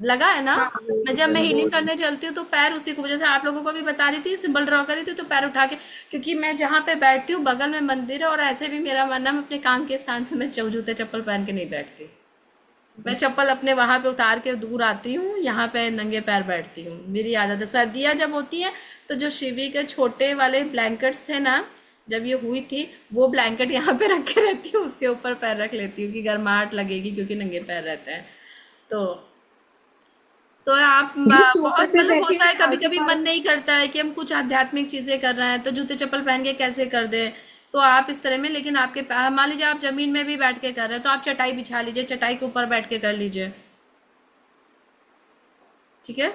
लगा है ना, हाँ, मैं जब मैं हीलिंग करने चलती हूँ तो पैर उसी को, जैसे आप लोगों को भी बता रही थी, सिंबल ड्रॉ करी थी तो पैर उठा के, क्योंकि मैं जहाँ पे बैठती हूँ बगल में मंदिर है, और ऐसे भी मेरा मानना, मैं अपने काम के स्थान पे मैं जूते चप्पल पहन के नहीं बैठती। मैं चप्पल अपने वहां पे उतार के दूर आती हूँ, यहाँ पे नंगे पैर बैठती हूँ, मेरी आदत है। सर्दियाँ जब होती है तो जो शिवी के छोटे वाले ब्लैंकेट्स थे ना, जब ये हुई थी, वो ब्लैंकेट यहाँ पे रख के रहती हूँ, उसके ऊपर पैर रख लेती हूँ कि गर्माहट लगेगी, क्योंकि नंगे पैर रहते हैं। तो आप बहुत पे मतलब बैठे होता है, हैं, कभी आगे कभी मन नहीं करता है कि हम कुछ आध्यात्मिक चीजें कर रहे हैं तो जूते चप्पल पहन के कैसे कर दें, तो आप इस तरह में, लेकिन आपके मान लीजिए आप जमीन में भी बैठ के कर रहे हैं तो आप चटाई बिछा लीजिए, चटाई के ऊपर बैठ के कर लीजिए, ठीक है।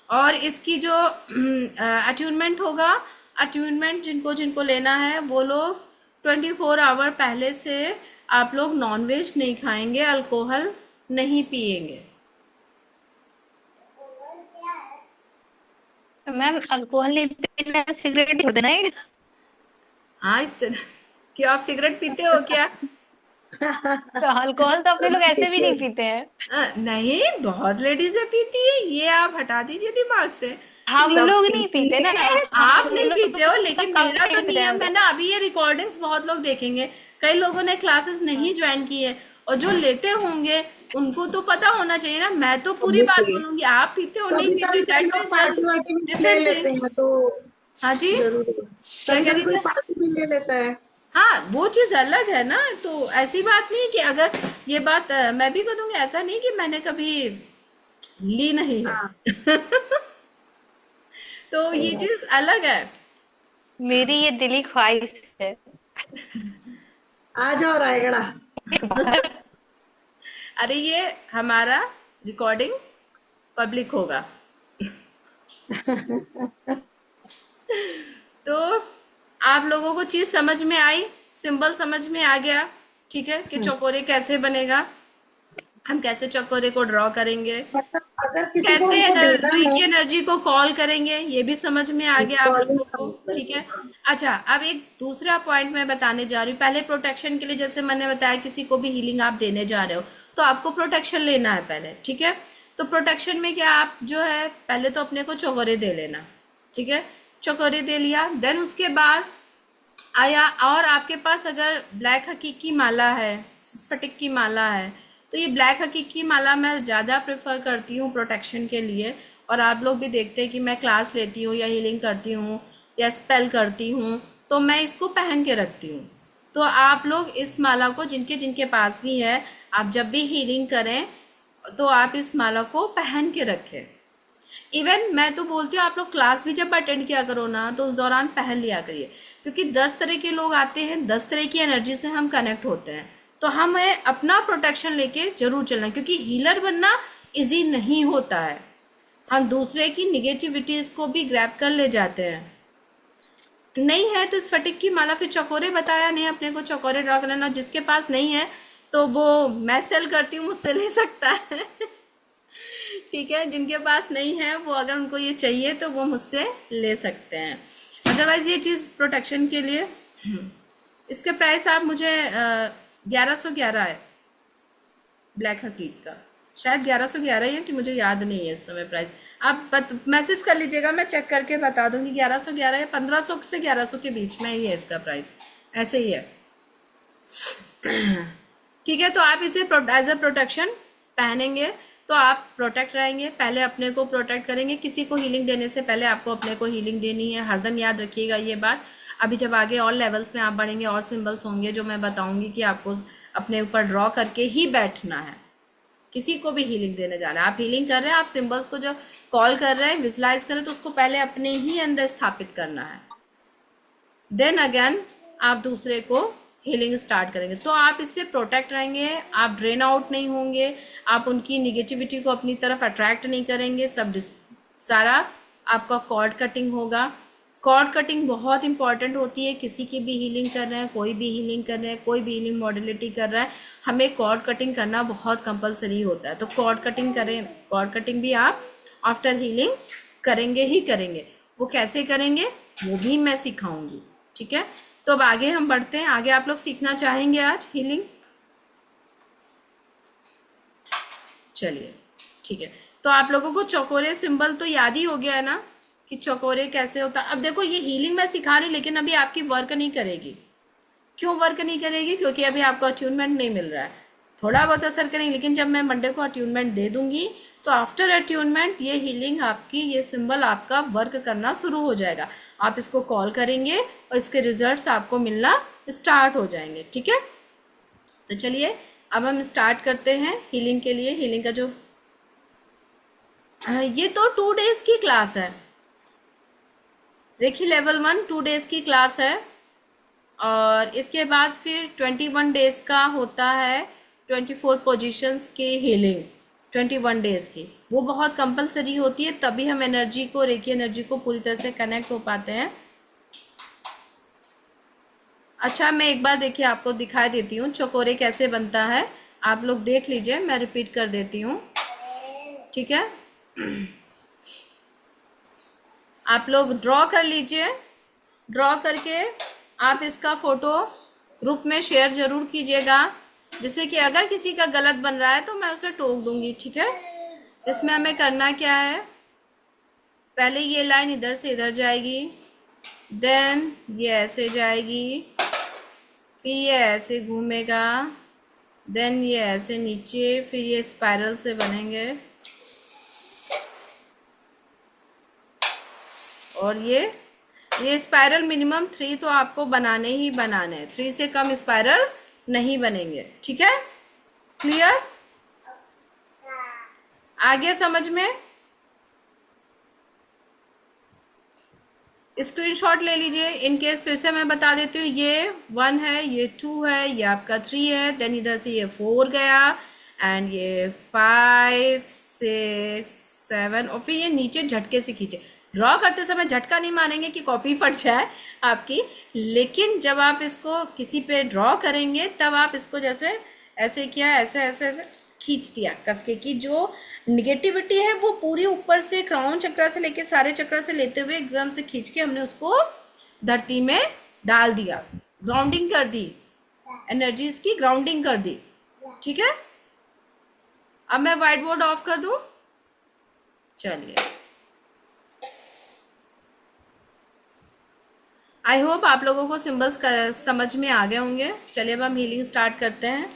और इसकी जो अट्यूनमेंट होगा, अट्यूनमेंट जिनको जिनको लेना है वो लोग 24 आवर पहले से आप लोग नॉनवेज नहीं खाएंगे, अल्कोहल नहीं पिएंगे। मैम अल्कोहल नहीं पीना, सिगरेट छोड़ देना है। हाँ, इस तरह। क्यों, आप सिगरेट पीते हो क्या? तो अल्कोहल तो अपने लोग ऐसे भी नहीं पीते हैं। नहीं, बहुत लेडीजें पीती है, ये आप हटा दीजिए दिमाग से। हम लोग नहीं पीते ना। आप हम नहीं लोग पीते हो, लेकिन कम मेरा तो पीते हैं। नियम है ना। अभी ये रिकॉर्डिंग्स बहुत लोग देखेंगे, कई लोगों ने क्लासेस नहीं ज्वाइन की है, और जो लेते होंगे उनको तो पता होना चाहिए ना। मैं तो पूरी बात बोलूंगी, आप पीते हो नहीं कभी पीते कभी हो, कई that लोग is a पार्टी वार्टी में ले different लेते thing। हैं तो हाँ जी, जरूर। क्या कभी कह कभी कोई रही? पार्टी में ले लेता है। हाँ, वो चीज अलग है ना। तो ऐसी बात नहीं कि अगर ये बात मैं भी कहूँगी, ऐसा नहीं कि मैंने कभी ली नहीं है। हाँ, तो सही ये बात। चीज अलग है। मेरी ये दिली ख्वाहिश है। आ जाओ रायगढ़। अरे ये हमारा रिकॉर्डिंग पब्लिक होगा। तो आप लोगों को चीज समझ में आई, सिंबल समझ में आ गया, ठीक है, कि चौकोरे कैसे बनेगा, हम कैसे चौकोरे को ड्रॉ करेंगे, मतलब अगर किसी को कैसे उनको देना एनर्जी है की एनर्जी को कॉल करेंगे, ये भी समझ में आ गया आप कॉलिंग लोगों का को, मतलब ठीक है। हाँ। अच्छा, अब एक दूसरा पॉइंट मैं बताने जा रही हूँ। पहले प्रोटेक्शन के लिए, जैसे मैंने बताया, किसी को भी हीलिंग आप देने जा रहे हो तो आपको प्रोटेक्शन लेना है पहले, ठीक है। तो प्रोटेक्शन में क्या, आप जो है पहले तो अपने को चौकोरे दे लेना, ठीक है। चौकोरे दे लिया, देन उसके बाद आया, और आपके पास अगर ब्लैक हकीक की माला है, स्फटिक की माला है, तो ये ब्लैक हकीक की माला मैं ज़्यादा प्रेफर करती हूँ प्रोटेक्शन के लिए। और आप लोग भी देखते हैं कि मैं क्लास लेती हूँ या हीलिंग करती हूँ या स्पेल करती हूँ, तो मैं इसको पहन के रखती हूँ। तो आप लोग इस माला को, जिनके जिनके पास भी है, आप जब भी हीलिंग करें तो आप इस माला को पहन के रखें। इवन मैं तो बोलती हूँ, आप लोग क्लास भी जब अटेंड किया करो ना, तो उस दौरान पहन लिया करिए, क्योंकि 10 तरह के लोग आते हैं, 10 तरह की एनर्जी से हम कनेक्ट होते हैं। तो हमें अपना प्रोटेक्शन लेके जरूर चलना, क्योंकि हीलर बनना इजी नहीं होता है। हम दूसरे की निगेटिविटीज को भी ग्रैब कर ले जाते हैं। नहीं है तो स्फटिक की माला, फिर चकोरे बताया नहीं अपने को, चकोरे ड्रॉ करना। जिसके पास नहीं है तो वो मैं सेल करती हूँ, मुझसे ले सकता है। ठीक है, जिनके पास नहीं है वो, अगर उनको ये चाहिए तो वो मुझसे ले सकते हैं। अदरवाइज ये चीज़ प्रोटेक्शन के लिए, इसके प्राइस आप मुझे 1111 है ब्लैक हकीक का, शायद 1111 ही है, कि मुझे याद नहीं है इस समय प्राइस। आप मैसेज कर लीजिएगा, मैं चेक करके बता दूंगी 1111 या 1500 से 1100 के बीच में ही है इसका प्राइस, ऐसे ही है। ठीक है, तो आप इसे एज अ प्रोटेक्शन पहनेंगे तो आप प्रोटेक्ट रहेंगे। पहले अपने को प्रोटेक्ट करेंगे, किसी को हीलिंग देने से पहले आपको अपने को हीलिंग देनी है, हरदम याद रखिएगा ये बात। अभी जब आगे और लेवल्स में आप बढ़ेंगे, और सिंबल्स होंगे जो मैं बताऊंगी कि आपको अपने ऊपर ड्रॉ करके ही बैठना है। किसी को भी हीलिंग देने जाना है, आप हीलिंग कर रहे हैं, आप सिंबल्स को जब कॉल कर रहे हैं, विजुलाइज कर रहे हैं, तो उसको पहले अपने ही अंदर स्थापित करना है, देन अगेन आप दूसरे को हीलिंग स्टार्ट करेंगे। तो आप इससे प्रोटेक्ट रहेंगे, आप ड्रेन आउट नहीं होंगे, आप उनकी निगेटिविटी को अपनी तरफ अट्रैक्ट नहीं करेंगे। सब सारा आपका कॉर्ड कटिंग होगा। कॉर्ड कटिंग बहुत इंपॉर्टेंट होती है, किसी की भी हीलिंग कर रहे हैं, कोई भी हीलिंग कर रहे हैं, कोई भी हीलिंग मॉडलिटी कर रहा है, हमें कॉर्ड कटिंग करना बहुत कंपलसरी होता है। तो कॉर्ड कटिंग करें, कॉर्ड कटिंग भी आप आफ्टर हीलिंग करेंगे ही करेंगे। वो कैसे करेंगे वो भी मैं सिखाऊंगी, ठीक है। तो अब आगे हम बढ़ते हैं, आगे आप लोग सीखना चाहेंगे आज हीलिंग, चलिए ठीक है। तो आप लोगों को चौकोरे सिंबल तो याद ही हो गया है ना कि चौकोरे कैसे होता। अब देखो, ये हीलिंग मैं सिखा रही हूँ, लेकिन अभी आपकी वर्क नहीं करेगी। क्यों वर्क नहीं करेगी? क्योंकि अभी आपको अट्यूनमेंट नहीं मिल रहा है। थोड़ा बहुत असर करेंगे, लेकिन जब मैं मंडे को अट्यूनमेंट दे दूंगी तो आफ्टर अट्यूनमेंट ये हीलिंग आपकी, ये सिंबल आपका वर्क करना शुरू हो जाएगा। आप इसको कॉल करेंगे और इसके रिजल्ट्स आपको मिलना स्टार्ट हो जाएंगे, ठीक है। तो चलिए अब हम स्टार्ट करते हैं हीलिंग के लिए। हीलिंग का जो ये तो 2 डेज की क्लास है, रेखी लेवल 1 2 डेज की क्लास है, और इसके बाद फिर 21 डेज का होता है 24 पोजीशंस की हीलिंग, 21 डेज की। वो बहुत कंपलसरी होती है, तभी हम एनर्जी को, रेखी एनर्जी को पूरी तरह से कनेक्ट हो पाते हैं। अच्छा, मैं एक बार देखिए आपको दिखा देती हूँ चकोरे कैसे बनता है। आप लोग देख लीजिए, मैं रिपीट कर देती हूँ, ठीक है। आप लोग ड्रॉ कर लीजिए। ड्रॉ करके आप इसका फोटो ग्रुप में शेयर जरूर कीजिएगा, जिससे कि अगर किसी का गलत बन रहा है तो मैं उसे टोक दूंगी, ठीक है। इसमें हमें करना क्या है, पहले ये लाइन इधर से इधर जाएगी, देन ये ऐसे जाएगी, फिर ये ऐसे घूमेगा, देन ये ऐसे नीचे, फिर ये स्पाइरल से बनेंगे, और ये स्पाइरल मिनिमम 3 तो आपको बनाने ही बनाने हैं, 3 से कम स्पाइरल नहीं बनेंगे, ठीक है। क्लियर? आगे समझ में? स्क्रीनशॉट ले लीजिए। इन केस फिर से मैं बता देती हूँ, ये 1 है, ये 2 है, ये आपका 3 है, देन इधर से ये 4 गया, एंड ये 5 6 7, और फिर ये नीचे झटके से खींचे। ड्रॉ करते समय झटका नहीं मानेंगे कि कॉपी फट जाए आपकी, लेकिन जब आप इसको किसी पे ड्रॉ करेंगे तब आप इसको जैसे ऐसे किया, ऐसे ऐसे ऐसे खींच दिया कस के, कि जो निगेटिविटी है वो पूरी ऊपर से क्राउन चक्र से लेके सारे चक्र से लेते हुए एकदम से खींच के हमने उसको धरती में डाल दिया, ग्राउंडिंग कर दी, एनर्जी इसकी ग्राउंडिंग कर दी, ठीक है। अब मैं व्हाइट बोर्ड ऑफ कर दूं, चलिए। आई होप आप लोगों को सिंबल्स समझ में आ गए होंगे। चलिए अब हम हीलिंग स्टार्ट करते हैं।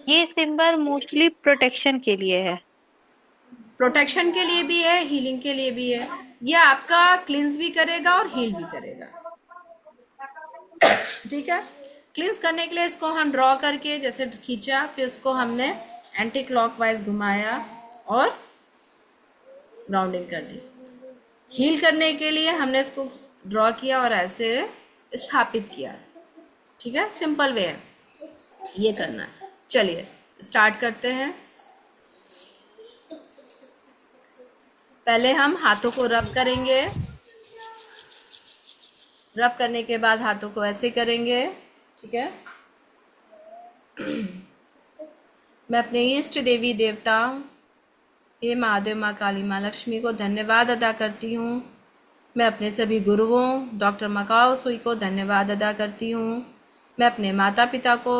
ये सिंबल मोस्टली प्रोटेक्शन के लिए है। प्रोटेक्शन के लिए भी है, हीलिंग के लिए भी है। ये आपका क्लींस भी करेगा और हील भी करेगा, ठीक है। क्लींस करने के लिए इसको हम ड्रॉ करके जैसे खींचा, फिर उसको हमने एंटी क्लॉकवाइज घुमाया और ग्राउंडिंग कर दी। हील करने के लिए हमने इसको ड्रॉ किया और ऐसे स्थापित किया, ठीक है। सिंपल वे है ये करना है। चलिए स्टार्ट करते हैं। पहले हम हाथों को रब करेंगे, रब करने के बाद हाथों को ऐसे करेंगे, ठीक है। मैं अपने इष्ट देवी देवता हे महादेव, माँ काली, माँ लक्ष्मी को धन्यवाद अदा करती हूँ। मैं अपने सभी गुरुओं डॉक्टर मकाओ सुई को धन्यवाद अदा करती हूँ। मैं अपने माता पिता को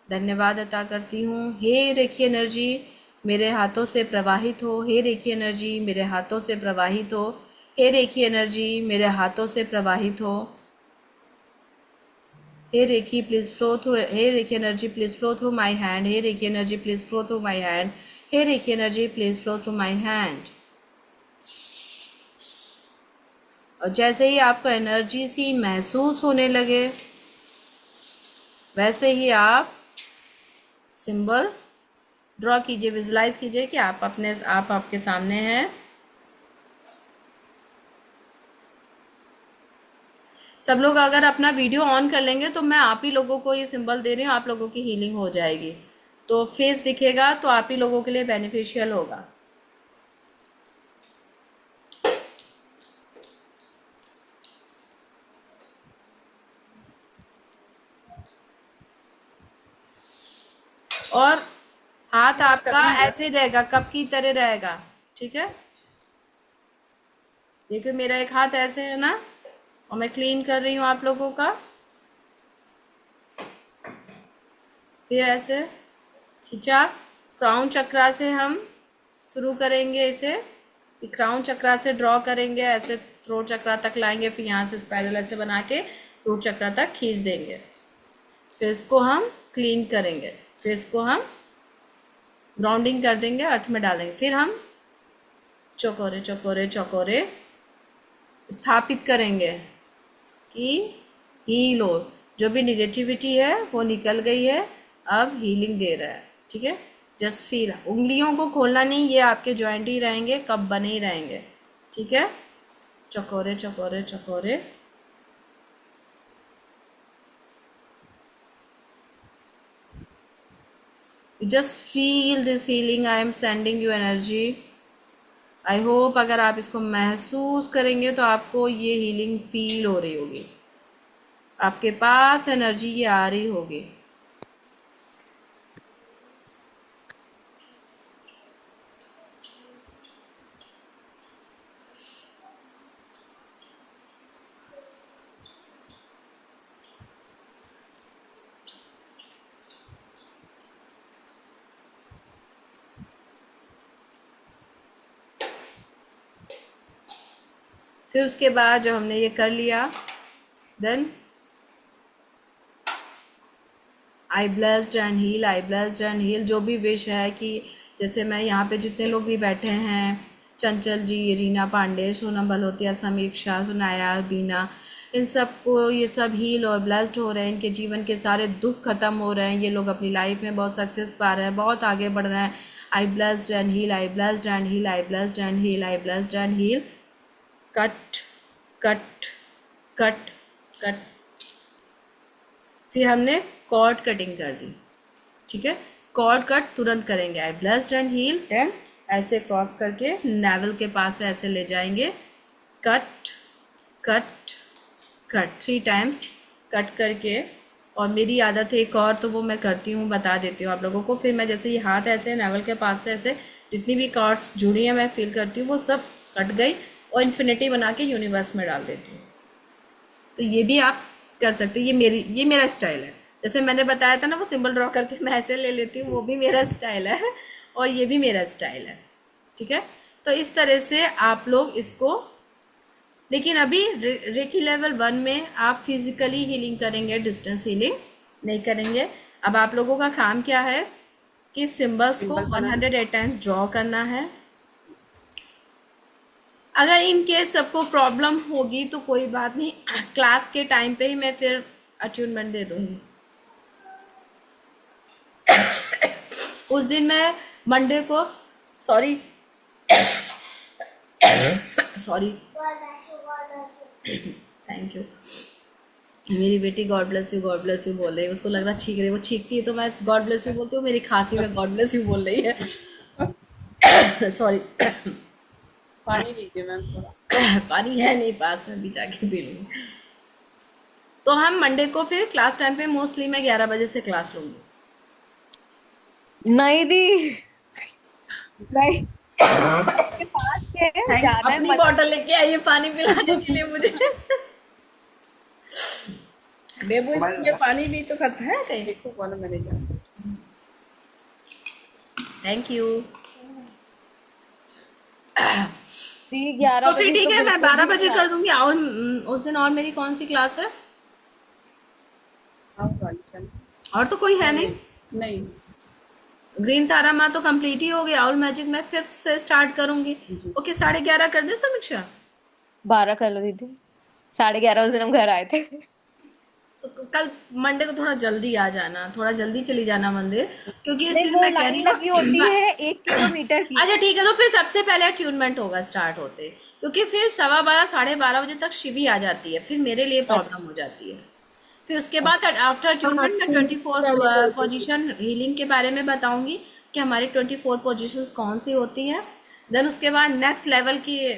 धन्यवाद अदा करती हूँ। हे रेखी एनर्जी मेरे हाथों से प्रवाहित हो, हे रेखी एनर्जी मेरे हाथों से प्रवाहित हो, हे रेखी एनर्जी मेरे हाथों से प्रवाहित हो। Hey Reiki please flow through, hey Reiki energy please flow through my hand, hey Reiki energy please flow through my hand, hey Reiki energy please flow through my hand. और जैसे ही आपको एनर्जी सी महसूस होने लगे, वैसे ही आप सिंबल ड्रॉ कीजिए, विजुलाइज कीजिए कि आप आपके सामने हैं। सब लोग अगर अपना वीडियो ऑन कर लेंगे तो मैं आप ही लोगों को ये सिंबल दे रही हूँ, आप लोगों की हीलिंग हो जाएगी। तो फेस दिखेगा तो आप ही लोगों के लिए बेनिफिशियल होगा। और हाथ आपका ऐसे रहेगा, कप की तरह रहेगा, ठीक है। देखिए मेरा एक हाथ ऐसे है ना, और मैं क्लीन कर रही हूँ आप लोगों का। फिर ऐसे खींचा, क्राउन चक्रा से हम शुरू करेंगे इसे, क्राउन चक्रा से ड्रॉ करेंगे, ऐसे थ्रोट चक्रा तक लाएंगे, फिर यहाँ से स्पाइरल ऐसे बना के रूट चक्रा तक खींच देंगे। फिर इसको हम क्लीन करेंगे, फिर इसको हम ग्राउंडिंग कर देंगे, अर्थ में डालेंगे। फिर हम चौकोरे चौकोरे चौकोरे स्थापित करेंगे कि हील हो, जो भी निगेटिविटी है वो निकल गई है, अब हीलिंग दे रहा है, ठीक है। जस्ट फील, उंगलियों को खोलना नहीं, ये आपके जॉइंट ही रहेंगे, कब बने ही रहेंगे, ठीक है। चौकोरे चौकोरे चौकोरे, just feel this healing, I am sending you energy. I hope अगर आप इसको महसूस करेंगे तो आपको ये हीलिंग फील हो रही होगी। आपके पास एनर्जी ये आ रही होगी। फिर उसके बाद जब हमने ये कर लिया, then I blessed and heal, I blessed and heal. जो भी विश है कि जैसे मैं यहाँ पे जितने लोग भी बैठे हैं, चंचल जी, रीना पांडे, सोनम बलोतिया, समीक्षा, सुनाया, बीना, इन सबको ये सब हील और ब्लेस्ड हो रहे हैं। इनके जीवन के सारे दुख खत्म हो रहे हैं। ये लोग अपनी लाइफ में बहुत सक्सेस पा रहे हैं, बहुत आगे बढ़ रहे हैं। I blessed and heal, I blessed and heal, I blessed and heal, I blessed and heal. Cut cut cut cut. फिर हमने कॉर्ड कटिंग कर दी, ठीक है। कॉर्ड कट तुरंत करेंगे। आई ब्लेस्ड एंड हील, देन ऐसे क्रॉस करके नेवल के पास से ऐसे ले जाएंगे। Cut cut cut 3 times cut करके। और मेरी आदत है एक और, तो वो मैं करती हूँ, बता देती हूँ आप लोगों को। फिर मैं जैसे ये हाथ ऐसे नेवल के पास से ऐसे जितनी भी कॉर्ड्स जुड़ी हैं मैं फील करती हूँ, वो सब कट गई और इन्फिनिटी बना के यूनिवर्स में डाल देती हूँ। तो ये भी आप कर सकते हैं। ये मेरा स्टाइल है। जैसे मैंने बताया था ना, वो सिंबल ड्रॉ करके मैं ऐसे ले लेती हूँ, वो भी मेरा स्टाइल है और ये भी मेरा स्टाइल है, ठीक है। तो इस तरह से आप लोग इसको, लेकिन अभी रेकी लेवल 1 में आप फिजिकली हीलिंग करेंगे, डिस्टेंस हीलिंग नहीं करेंगे। अब आप लोगों का काम क्या है कि सिंबल्स को 108 टाइम्स ड्रॉ करना है। अगर इन केस सबको प्रॉब्लम होगी तो कोई बात नहीं, क्लास के टाइम पे ही मैं फिर अट्यूनमेंट दे दूंगी। उस दिन मैं मंडे को, सॉरी थैंक यू, मेरी बेटी गॉड ब्लेस यू बोल रही है। उसको लग रहा छींक रही है, वो छींकती है तो मैं गॉड ब्लेस यू बोलती हूँ, मेरी खांसी में गॉड ब्लेस यू बोल रही है। सॉरी। पानी लीजिए मैम थोड़ा। पानी है नहीं पास में, भी जाके पी लूँगी। तो हम मंडे को फिर क्लास टाइम पे मोस्टली मैं 11 बजे से क्लास लूँगी। नहीं दी, नहीं के पास है, जाना है अपनी बॉटल लेके आइए पानी पिलाने के लिए मुझे। बेबू इसमें पानी भी तो खाता है कहीं। देखो बोलो मैंने जाना। Thank you. दी 11 तो फिर ठीक है, मैं 12 बजे कर दूंगी। और उस दिन और मेरी कौन सी क्लास है? आओ वाली चल। और तो कोई है नहीं। नहीं, ग्रीन तारा माँ तो कंप्लीट ही हो गया। आउल मैजिक मैं 5th से स्टार्ट करूंगी। ओके 11:30 कर दे समीक्षा। 12 कर लो दीदी। 11:30 उस दिन हम घर आए थे। तो कल मंडे को थोड़ा जल्दी आ जाना, थोड़ा जल्दी चली जाना मंदिर, क्योंकि नहीं, इसलिए वो मैं कह लाइन रही लगी होती है 1 किलोमीटर की। अच्छा ठीक है, तो फिर सबसे पहले ट्यूनमेंट होगा स्टार्ट होते, क्योंकि फिर 12:15 12:30 बजे तक शिवी आ जाती है, फिर मेरे लिए प्रॉब्लम हो जाती है। फिर उसके बाद आफ्टर ट्यूनमेंट मैं 24 पोजीशन हीलिंग के बारे में बताऊंगी कि हमारी 24 पोजीशंस कौन सी होती हैं। देन उसके बाद नेक्स्ट लेवल के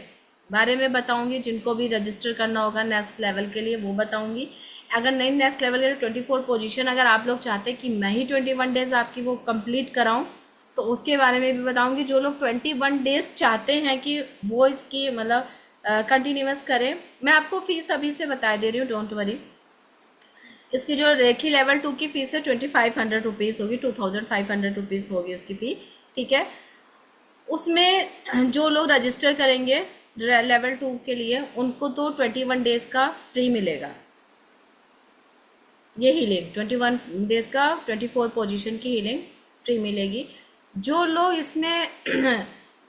बारे में बताऊंगी, जिनको भी रजिस्टर करना होगा नेक्स्ट लेवल के लिए वो बताऊंगी। अगर नहीं नेक्स्ट लेवल के लिए 24 पोजीशन अगर आप लोग चाहते हैं कि मैं ही 21 डेज आपकी वो कंप्लीट कराऊं, तो उसके बारे में भी बताऊंगी। जो लोग 21 डेज चाहते हैं कि वो इसकी मतलब कंटिन्यूस करें, मैं आपको फीस अभी से बता दे रही हूँ, डोंट वरी। इसकी जो रेखी लेवल 2 की फीस है 2500 रुपीज़ होगी, 2500 रुपीज़ होगी उसकी फी, ठीक है। उसमें जो लोग रजिस्टर करेंगे लेवल 2 के लिए उनको तो 21 डेज का फ्री मिलेगा। ये हीलिंग 21 डेज का 24 पोजीशन की हीलिंग फ्री मिलेगी। जो लोग इसमें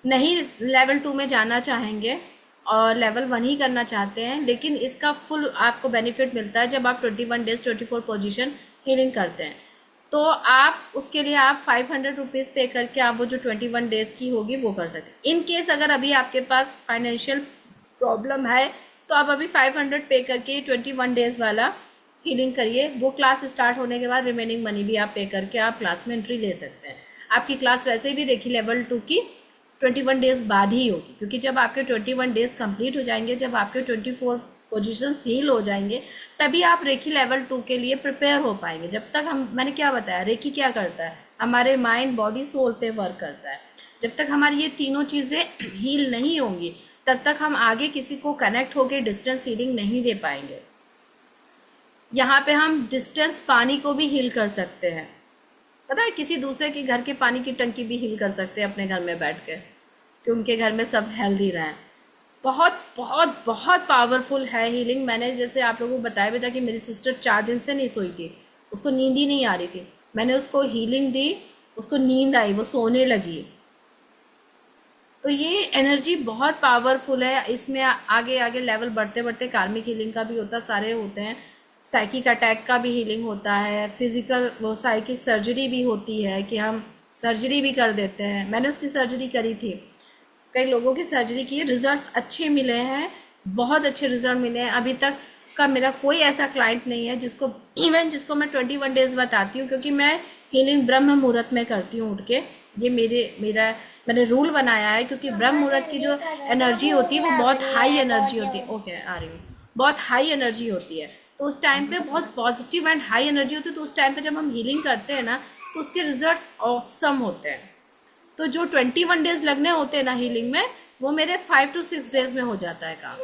नहीं लेवल 2 में जाना चाहेंगे और लेवल 1 ही करना चाहते हैं, लेकिन इसका फुल आपको बेनिफिट मिलता है जब आप 21 डेज 24 पोजीशन हीलिंग करते हैं, तो आप उसके लिए आप 500 रुपीज़ पे करके आप वो जो 21 डेज की होगी वो कर सकते हैं। इन केस अगर अभी आपके पास फाइनेंशियल प्रॉब्लम है तो आप अभी 500 पे करके 21 डेज वाला हीलिंग करिए। वो क्लास स्टार्ट होने के बाद रिमेनिंग मनी भी आप पे करके आप क्लास में एंट्री ले सकते हैं। आपकी क्लास वैसे भी देखिए लेवल 2 की 21 डेज बाद ही होगी, क्योंकि जब आपके 21 डेज कंप्लीट हो जाएंगे, जब आपके 24 पोजीशंस हील हो जाएंगे, तभी आप रेकी लेवल 2 के लिए प्रिपेयर हो पाएंगे। जब तक हम, मैंने क्या बताया, रेकी क्या करता है, हमारे माइंड बॉडी सोल पे वर्क करता है। जब तक हमारी ये तीनों चीज़ें हील नहीं होंगी, तब तक हम आगे किसी को कनेक्ट होकर डिस्टेंस हीलिंग नहीं दे पाएंगे। यहाँ पे हम डिस्टेंस पानी को भी हील कर सकते हैं, पता है, किसी दूसरे के घर के पानी की टंकी भी हील कर सकते हैं अपने घर में बैठ के, कि उनके घर में सब हेल्दी रहें। बहुत बहुत बहुत पावरफुल है हीलिंग। मैंने जैसे आप लोगों को बताया भी था कि मेरी सिस्टर 4 दिन से नहीं सोई थी, उसको नींद ही नहीं आ रही थी, मैंने उसको हीलिंग दी, उसको नींद आई, वो सोने लगी। तो ये एनर्जी बहुत पावरफुल है। इसमें आगे आगे लेवल बढ़ते बढ़ते कार्मिक हीलिंग का भी होता है, सारे होते हैं। साइकिक अटैक का भी हीलिंग होता है, फिजिकल वो साइकिक सर्जरी भी होती है कि हम सर्जरी भी कर देते हैं। मैंने उसकी सर्जरी करी थी, कई लोगों की सर्जरी की, रिजल्ट्स अच्छे मिले हैं, बहुत अच्छे रिजल्ट मिले हैं। अभी तक का मेरा कोई ऐसा क्लाइंट नहीं है जिसको, इवन जिसको मैं 21 डेज बताती हूँ, क्योंकि मैं हीलिंग ब्रह्म मुहूर्त में करती हूँ उठ के। ये मैंने रूल बनाया है, क्योंकि ब्रह्म मुहूर्त की जो एनर्जी होती है वो बहुत हाई एनर्जी होती है। ओके, आ रही हूँ। बहुत हाई एनर्जी होती है, तो उस टाइम पे बहुत पॉजिटिव एंड हाई एनर्जी होती है। तो उस टाइम पे जब हम हीलिंग करते हैं ना, तो उसके रिजल्ट्स ऑसम होते हैं। तो जो 21 डेज लगने होते हैं ना हीलिंग में, वो मेरे 5 to 6 डेज में हो जाता है काम।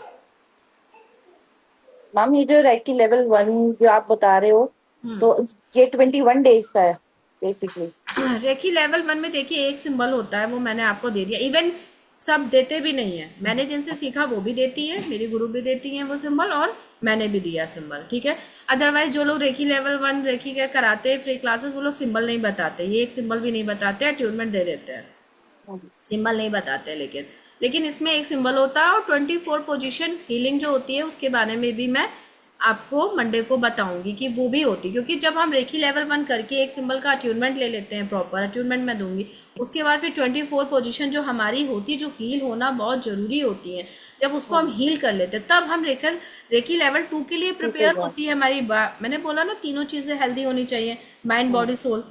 मैम ये जो रेकी लेवल 1 जो आप बता रहे हो, तो ये 21 डेज का है बेसिकली। रेकी लेवल 1 में देखिए एक सिंबल होता है, वो मैंने आपको दे दिया। इवन सब देते भी नहीं है, मैंने जिनसे सीखा वो भी देती है, मेरी गुरु भी देती हैं वो सिंबल, और मैंने भी दिया सिंबल, ठीक है। अदरवाइज जो लोग रेकी लेवल 1 रेकी के कराते हैं फ्री क्लासेस, वो लोग सिंबल नहीं बताते, ये एक सिंबल भी नहीं बताते, अट्यूनमेंट दे देते हैं, सिंबल नहीं बताते। लेकिन इसमें एक सिंबल होता है। और 24 पोजीशन हीलिंग जो होती है, उसके बारे में भी मैं आपको मंडे को बताऊंगी कि वो भी होती है। क्योंकि जब हम रेकी लेवल 1 करके एक सिंबल का अट्यूनमेंट ले लेते हैं, प्रॉपर अट्यूनमेंट मैं दूंगी, उसके बाद फिर 24 पोजीशन जो हमारी होती है, जो हील होना बहुत जरूरी होती है, जब उसको हम हील कर लेते हैं, तब हम रेकी लेवल 2 के लिए प्रिपेयर होती है हमारी। मैंने बोला ना, तीनों चीजें हेल्दी होनी चाहिए, माइंड बॉडी सोल।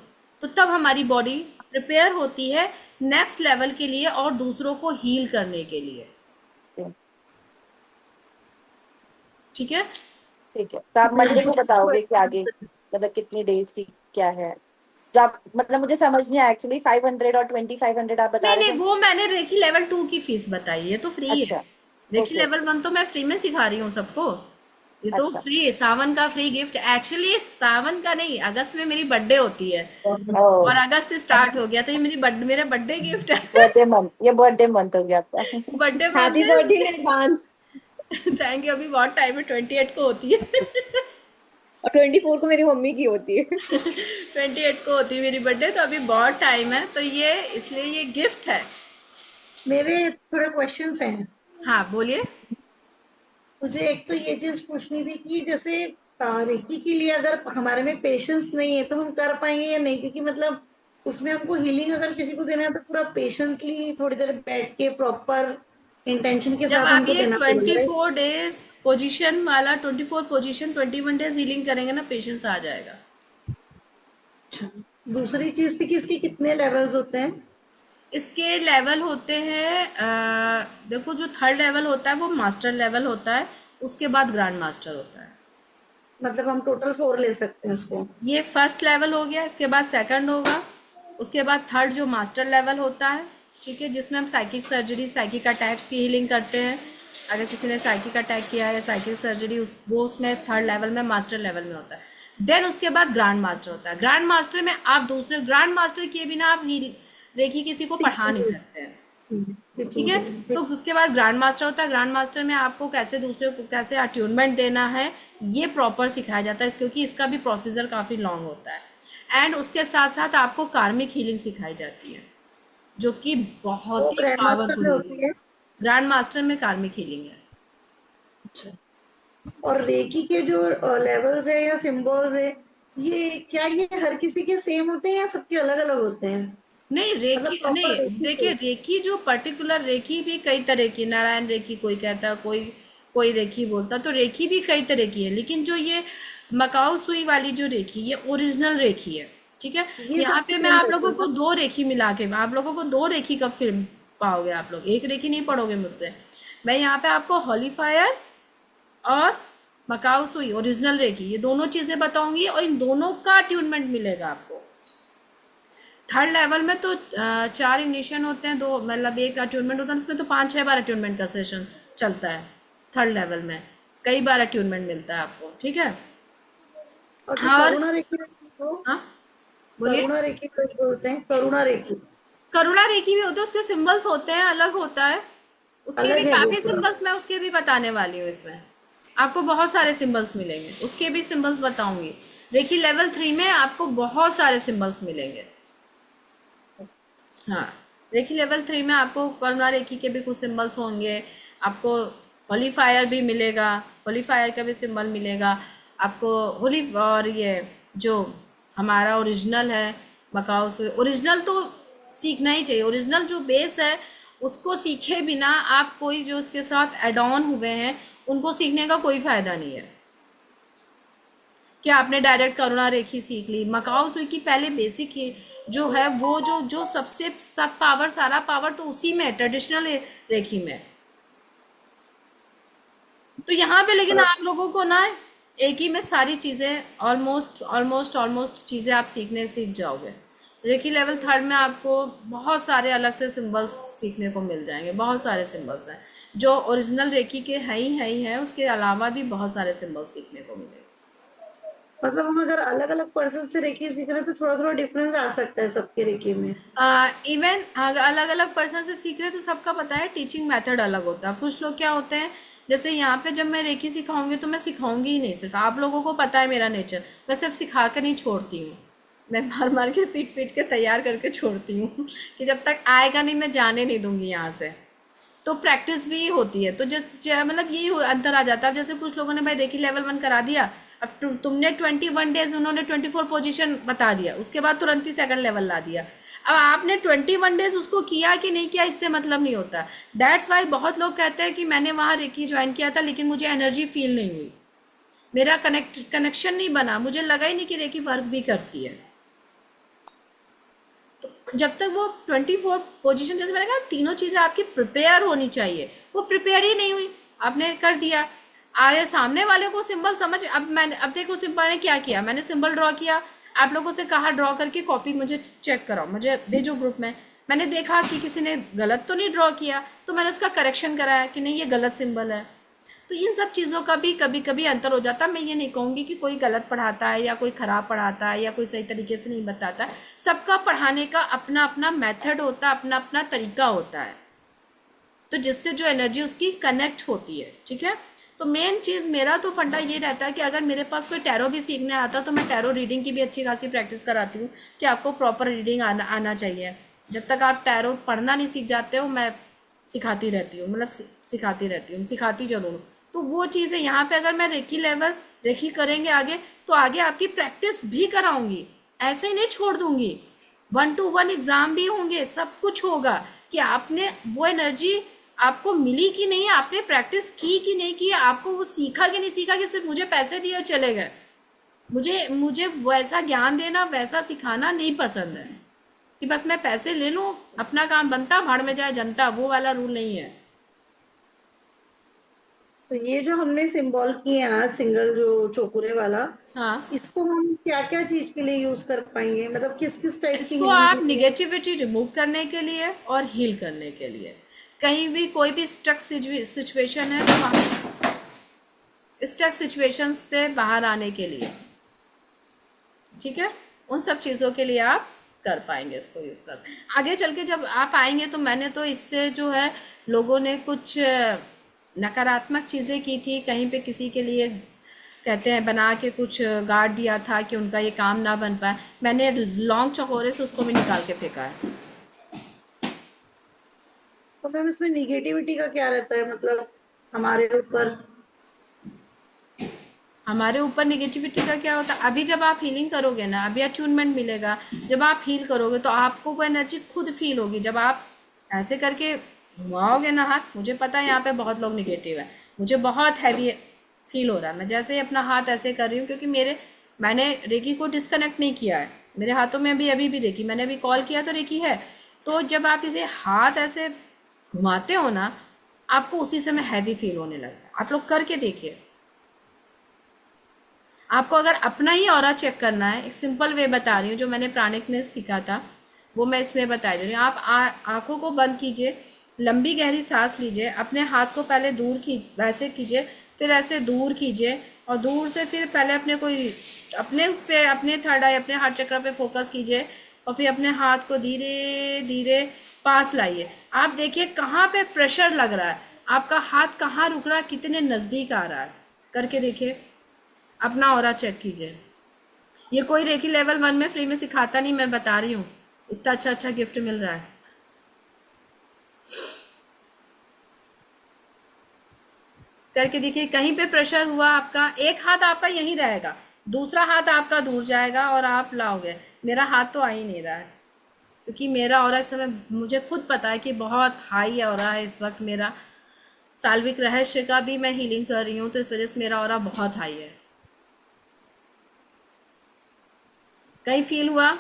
तो तब हमारी बॉडी प्रिपेयर होती है नेक्स्ट लेवल के लिए और दूसरों को हील करने के लिए, ठीक है। ठीक है, तो आप मंडे को बताओगे कि आगे मतलब कितनी डेज की क्या है। जो आप मतलब मुझे समझ नहीं आया एक्चुअली, 500 और 2500 आप बता रहे नहीं, थे। वो मैंने रेकी लेवल 2 की फीस बताई है, तो फ्री अच्छा, है। Recce okay. लेवल 1 तो मैं फ्री में सिखा रही हूँ सबको, ये तो अच्छा। फ्री है। सावन का फ्री गिफ्ट, एक्चुअली सावन का नहीं, अगस्त में मेरी बर्थडे होती है, ओह, और अगस्त स्टार्ट हो गया, तो ये मेरा बर्थडे गिफ्ट है। बर्थडे मंथ, ये बर्थडे मंथ हो गया आपका। Birthday happy birthday in advance. Thank you. अभी बहुत टाइम है, 28 को होती है। और 24 को मेरी मम्मी की होती है। 28 को होती है मेरी बर्थडे, तो अभी बहुत टाइम है, तो ये इसलिए ये गिफ्ट है। मेरे थोड़े क्वेश्चंस हैं। हाँ, बोलिए। मुझे एक तो ये चीज पूछनी थी कि जैसे रेकी के लिए अगर हमारे में पेशेंस नहीं है तो हम कर पाएंगे या नहीं, क्योंकि मतलब उसमें हमको हीलिंग अगर किसी को देना है तो पूरा पेशेंटली थोड़ी देर बैठ के प्रॉपर इंटेंशन के जब साथ आप हमको ये देना पड़ेगा। 24 डेज पोजीशन वाला 24 पोजीशन 21 डेज हीलिंग करेंगे ना, पेशेंस आ जाएगा। अच्छा, दूसरी चीज थी कि इसके कितने लेवल्स होते हैं? इसके लेवल होते हैं, देखो जो 3rd लेवल होता है वो मास्टर लेवल होता है, उसके बाद ग्रैंड मास्टर होता है। मतलब हम टोटल 4 ले सकते हैं उसको? ये 1st लेवल हो गया, इसके बाद 2nd होगा, उसके बाद 3rd जो मास्टर लेवल होता है, ठीक है, जिसमें हम साइकिक सर्जरी, साइकिक अटैक की हीलिंग करते हैं। अगर किसी ने साइकिक अटैक किया है या साइकिक सर्जरी, वो उसमें 3rd लेवल में, मास्टर लेवल में होता है। देन उसके बाद ग्रैंड मास्टर होता है। ग्रैंड मास्टर में आप दूसरे ग्रैंड मास्टर किए बिना आप रेकी किसी को पढ़ा नहीं सकते हैं, ठीक है। तो उसके बाद ग्रैंड मास्टर होता है। ग्रैंड मास्टर में आपको कैसे दूसरे को कैसे अट्यूनमेंट देना है, ये प्रॉपर सिखाया जाता है, क्योंकि इसका भी प्रोसीजर काफी लॉन्ग होता है। एंड उसके साथ साथ आपको कार्मिक हीलिंग सिखाई जाती है, जो कि बहुत ही ग्रैंड मास्टर में पावरफुल होती है। ग्रैंड मास्टर में कार्मिक हीलिंग है। अच्छा, और रेकी के जो लेवल्स है या सिंबल्स है, ये क्या ये हर किसी के सेम होते हैं या सबके अलग अलग होते हैं? नहीं, मतलब रेकी proper नहीं, रेकी देखिए रेकी जो पर्टिकुलर रेकी भी कई तरह की, नारायण रेकी कोई कहता है, कोई रेकी बोलता, तो रेकी भी कई तरह की है। लेकिन जो ये मकाऊ सुई वाली जो रेकी, ये ओरिजिनल रेकी है, ठीक है। ये यहाँ सबके पे मैं सेम आप रहते लोगों हैं को 2 रेकी मिला के, आप लोगों को 2 रेकी कब फिल्म पाओगे, आप लोग एक रेकी नहीं पढ़ोगे मुझसे। मैं यहाँ पे आपको हॉली फायर और मकाओ सुई ओरिजिनल रेकी, ये दोनों चीजें बताऊंगी और इन दोनों का अट्यूनमेंट मिलेगा आपको। थर्ड लेवल में तो 4 इनिशिएशन होते हैं, 2 मतलब 1 अट्यूनमेंट होता है, इसमें तो 5-6 बार अट्यूनमेंट का सेशन चलता है। थर्ड लेवल में कई बार अट्यूनमेंट मिलता है आपको, ठीक है। और जो और करुणा रेखी रहती है वो, हाँ बोलिए। करुणा रेखी तो बोलते हैं, करुणा रेखी करुणा रेखी भी होते हैं, उसके सिंबल्स होते हैं, अलग होता है उसके अलग भी है वो काफी पूरा। सिंबल्स, मैं उसके भी बताने वाली हूँ। इसमें आपको बहुत सारे सिंबल्स मिलेंगे, उसके भी सिंबल्स बताऊंगी। रेखी लेवल 3 में आपको बहुत सारे सिंबल्स मिलेंगे। हाँ, रेखी लेवल 3 में आपको करुणा रेखी के भी कुछ सिंबल्स होंगे, आपको होली फायर भी मिलेगा, होली फायर का भी सिंबल मिलेगा आपको। होली और ये जो हमारा ओरिजिनल है मकाओ से, ओरिजिनल तो सीखना ही चाहिए। ओरिजिनल जो बेस है उसको सीखे बिना आप कोई जो उसके साथ एड ऑन हुए हैं उनको सीखने का कोई फायदा नहीं है। कि आपने डायरेक्ट करुणा रेखी सीख ली, मकाओ सुई की पहले बेसिक जो है वो जो सबसे सब पावर, सारा पावर तो उसी में है, ट्रेडिशनल रेखी में। तो यहाँ पे लेकिन आप लोगों को ना एक ही में सारी चीजें ऑलमोस्ट चीजें आप सीख जाओगे। रेखी लेवल 3 में आपको बहुत सारे अलग से सिंबल्स सीखने को मिल जाएंगे, बहुत सारे सिंबल्स हैं जो ओरिजिनल रेखी के हैं ही हैं, उसके अलावा भी बहुत सारे सिंबल्स सीखने को मिलेंगे। मतलब हम अगर अलग अलग पर्सन से रेखी सीख रहे हैं तो थोड़ा थोड़ा डिफरेंस आ सकता है सबके रेखी में। इवन अलग अलग पर्सन से सीख रहे हैं तो सबका पता है टीचिंग मेथड अलग होता है। कुछ लोग क्या होते हैं, जैसे यहाँ पे जब मैं रेखी सिखाऊंगी तो मैं सिखाऊंगी ही नहीं, सिर्फ आप लोगों को पता है मेरा नेचर, मैं सिर्फ सिखा कर नहीं छोड़ती हूँ, मैं मार के पीट के तैयार करके छोड़ती हूँ कि जब तक आएगा नहीं मैं जाने नहीं दूंगी यहाँ से। तो प्रैक्टिस भी होती है, तो मतलब यही अंतर आ जाता है। जैसे कुछ लोगों ने भाई रेखी लेवल 1 करा दिया, अब तुमने 21 डेज, उन्होंने 24 पोजीशन बता दिया, उसके बाद तुरंत ही सेकंड लेवल ला दिया। अब आपने 21 डेज उसको किया कि नहीं किया इससे मतलब नहीं होता। दैट्स वाई बहुत लोग कहते हैं कि मैंने वहां रेकी ज्वाइन किया था लेकिन मुझे एनर्जी फील नहीं हुई, मेरा कनेक्शन नहीं बना, मुझे लगा ही नहीं कि रेकी वर्क भी करती है। तो जब तक वो 24 पोजीशन, जैसे मैंने कहा तीनों चीजें आपकी प्रिपेयर होनी चाहिए, वो प्रिपेयर ही नहीं हुई, आपने कर दिया। आगे सामने वाले को सिंबल समझ, अब देखो सिंबल ने क्या किया, मैंने सिंबल ड्रॉ किया, आप लोगों से कहा ड्रॉ करके कॉपी मुझे चेक कराओ, मुझे भेजो ग्रुप में, मैंने देखा कि किसी ने गलत तो नहीं ड्रॉ किया तो मैंने उसका करेक्शन कराया कि नहीं ये गलत सिंबल है। तो इन सब चीज़ों का भी कभी कभी अंतर हो जाता है। मैं ये नहीं कहूँगी कि कोई गलत पढ़ाता है या कोई खराब पढ़ाता है या कोई सही तरीके से नहीं बताता है, सबका पढ़ाने का अपना अपना मेथड होता है, अपना अपना तरीका होता है, तो जिससे जो एनर्जी उसकी कनेक्ट होती है, ठीक है। तो मेन चीज़ मेरा तो फंडा ये रहता है कि अगर मेरे पास कोई टैरो भी सीखने आता तो मैं टैरो रीडिंग की भी अच्छी खासी प्रैक्टिस कराती हूँ कि आपको प्रॉपर रीडिंग आना चाहिए। जब तक आप टैरो पढ़ना नहीं सीख जाते हो मैं सिखाती रहती हूँ, मतलब सिखाती रहती हूँ, सिखाती जरूर हूँ। तो वो चीज़ है यहाँ पे, अगर मैं रेखी करेंगे आगे तो आगे आपकी प्रैक्टिस भी कराऊंगी, ऐसे ही नहीं छोड़ दूंगी। 1-to-1 एग्जाम भी होंगे, सब कुछ होगा कि आपने वो एनर्जी आपको मिली कि नहीं, आपने प्रैक्टिस की कि नहीं की, आपको वो सीखा कि नहीं सीखा, कि सिर्फ मुझे पैसे दिए और चले गए। मुझे वैसा ज्ञान देना, वैसा सिखाना नहीं पसंद है कि बस मैं पैसे ले लूं, अपना काम बनता भाड़ में जाए जनता, वो वाला रूल नहीं है। तो ये जो हमने सिंबल किए आज, सिंगल जो चौकुरे वाला, हाँ, इसको हम क्या क्या चीज के लिए यूज कर पाएंगे, मतलब किस किस टाइप की इसको आप निगेटिविटी रिमूव करने के लिए और हील करने के लिए, कहीं भी कोई भी स्टक सिचुएशन है तो वहाँ स्टक सिचुएशन से बाहर आने के लिए, ठीक है, उन सब चीज़ों के लिए आप कर पाएंगे इसको यूज़ कर। आगे चल के जब आप आएंगे तो मैंने तो इससे जो है लोगों ने कुछ नकारात्मक चीज़ें की थी, कहीं पे किसी के लिए कहते हैं बना के कुछ गार्ड दिया था कि उनका ये काम ना बन पाए, मैंने लॉन्ग चकोरे से उसको भी निकाल के फेंका है। तो मैम इसमें निगेटिविटी का क्या रहता है, मतलब हमारे ऊपर निगेटिविटी का क्या होता है, अभी जब आप हीलिंग करोगे ना, अभी अट्यूनमेंट मिलेगा, जब आप हील करोगे तो आपको वो एनर्जी खुद फील होगी। जब आप ऐसे करके घुमाओगे ना हाथ, मुझे पता है यहाँ पे बहुत लोग निगेटिव है, मुझे बहुत हैवी फील हो रहा है, मैं जैसे ही अपना हाथ ऐसे कर रही हूँ, क्योंकि मैंने रेकी को डिस्कनेक्ट नहीं किया है, मेरे हाथों में अभी भी रेकी, मैंने अभी कॉल किया तो रेकी है। तो जब आप इसे हाथ ऐसे घुमाते हो ना, आपको उसी समय हैवी फील होने लगता है। आप लोग करके देखिए, आपको अगर अपना ही ऑरा चेक करना है, एक सिंपल वे बता रही हूँ जो मैंने प्राणिक ने सीखा था, वो मैं इसमें बता दे रही हूँ। आप आंखों को बंद कीजिए, लंबी गहरी सांस लीजिए, अपने हाथ को पहले दूर वैसे कीजिए, फिर ऐसे दूर कीजिए, और दूर से फिर पहले अपने थर्ड आई, अपने हार्ट चक्र पे फोकस कीजिए, और फिर अपने हाथ को धीरे धीरे पास लाइए। आप देखिए कहाँ पे प्रेशर लग रहा है, आपका हाथ कहाँ रुक रहा है, कितने नज़दीक आ रहा है, करके देखिए, अपना ऑरा चेक कीजिए। ये कोई रेकी लेवल 1 में फ्री में सिखाता नहीं, मैं बता रही हूँ, इतना अच्छा गिफ्ट मिल रहा है। करके देखिए, कहीं पे प्रेशर हुआ आपका, एक हाथ आपका यहीं रहेगा, दूसरा हाथ आपका दूर जाएगा और आप लाओगे। मेरा हाथ तो आ ही नहीं रहा है, क्योंकि मेरा ऑरा इस समय मुझे खुद पता है कि बहुत हाई ऑरा है इस वक्त मेरा। साल्विक रहस्य का भी मैं हीलिंग कर रही हूँ, तो इस वजह से मेरा ऑरा बहुत हाई है। कहीं फील हुआ,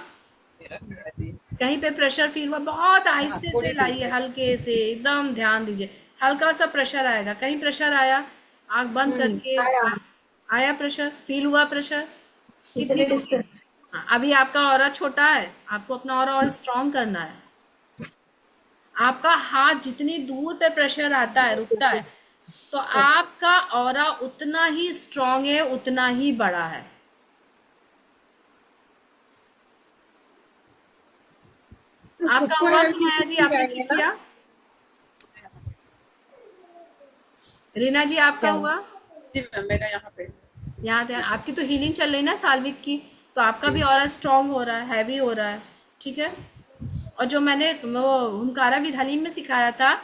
कहीं पे प्रेशर फील हुआ, बहुत आहिस्ते से लाइए, हल्के से, एकदम ध्यान दीजिए, हल्का सा प्रेशर आएगा। कहीं प्रेशर आया, आंख बंद करके आया। आया प्रेशर, फील हुआ प्रेशर, कितनी इतने दूर है? डिस्टेंस। हाँ, अभी आपका ऑरा छोटा है, आपको अपना ऑरा और स्ट्रॉन्ग करना है। आपका हाथ जितनी दूर पे प्रेशर आता है, रुकता है, तो आपका ऑरा उतना ही स्ट्रॉन्ग है, उतना ही बड़ा है। आपका खुद को हुआ हेल्थ सुनाया जी, इश्यूज आपने आएंगे चेक ना। किया? रीना जी आपका हुआ? जी मैम, मेरा यहाँ पे यहाँ ध्यान, आपकी तो हीलिंग चल रही ना साल्विक की, तो आपका भी ऑरा स्ट्रांग हो रहा है, हैवी हो रहा है, ठीक है। और जो मैंने वो हुनकारा विधालीम में सिखाया था,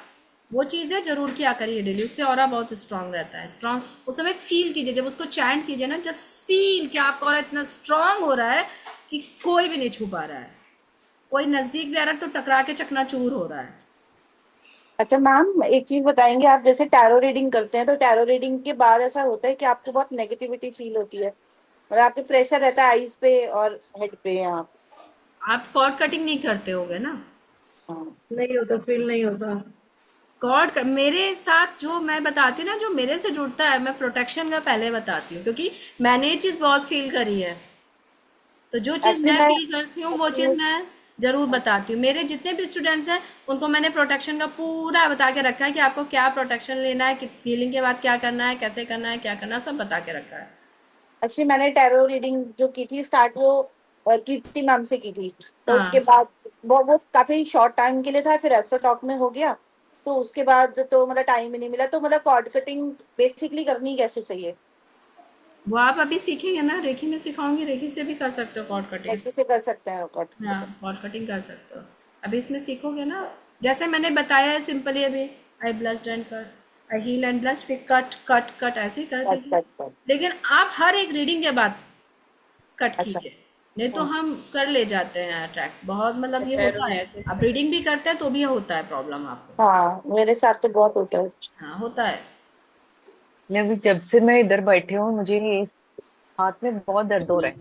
वो चीज़ें जरूर किया करिए डेली, उससे ऑरा बहुत स्ट्रांग रहता है। स्ट्रांग उस समय फील कीजिए, जब उसको चैंट कीजिए ना, जस्ट फील कि आपका ऑरा इतना स्ट्रांग हो रहा है कि कोई भी नहीं छू पा रहा है, कोई नजदीक भी आ रहा है तो टकरा के चकनाचूर हो रहा है। अच्छा मैम, एक चीज बताएंगे, आप जैसे टैरो रीडिंग करते हैं तो टैरो रीडिंग के बाद ऐसा होता है कि आपको बहुत नेगेटिविटी फील होती है, मतलब आपके प्रेशर रहता है आईज पे और हेड पे यहाँ। आप कॉर्ड कटिंग नहीं करते होगे ना? हाँ। नहीं होता, फील नहीं होता। मेरे साथ जो मैं बताती हूँ ना, जो मेरे से जुड़ता है, मैं प्रोटेक्शन का पहले बताती हूँ, क्योंकि मैंने ये चीज़ बहुत फील करी है। तो जो चीज़ एक्चुअली मैं मैं फील करती हूँ वो चीज़ मैं जरूर बताती हूँ। मेरे जितने भी स्टूडेंट्स हैं उनको मैंने प्रोटेक्शन का पूरा बता के रखा है कि आपको क्या प्रोटेक्शन लेना है, हीलिंग के बाद क्या करना है, कैसे करना है, क्या करना है, सब बता के रखा है। एक्चुअली मैंने टैरो रीडिंग जो की थी स्टार्ट, वो कीर्ति मैम से की थी, तो उसके हाँ, बाद वो काफी शॉर्ट टाइम के लिए था, फिर एप्सो टॉक में हो गया, तो उसके बाद तो मतलब टाइम ही नहीं मिला। तो मतलब कॉर्ड कटिंग बेसिकली करनी कैसे चाहिए? वो आप अभी सीखेंगे ना, रेखी में सिखाऊंगी, रेखी से भी कर सकते हो कॉर्ड कटिंग। कैसे कर सकते हैं कॉर्ड हाँ, कटिंग? कॉर्ड कटिंग कर सकते हो, अभी इसमें सीखोगे ना, जैसे मैंने बताया है सिंपली अभी। I blessed and cut, I heal and blessed, फिर कट कट कट, ऐसे ही कर कट दीजिए। Cut cut. लेकिन आप हर एक रीडिंग के बाद कट अच्छा। कीजिए, नहीं तो हम कर ले जाते हैं अट्रैक्ट बहुत, मतलब ये पैरों होता में है। ऐसे आप रीडिंग भी करते हैं तो भी होता है प्रॉब्लम आपको। हाँ, मेरे साथ तो बहुत होता है। हाँ, होता है। नहीं, अभी जब से मैं इधर बैठी हूँ मुझे इस हाथ में बहुत दर्द हो रहा है।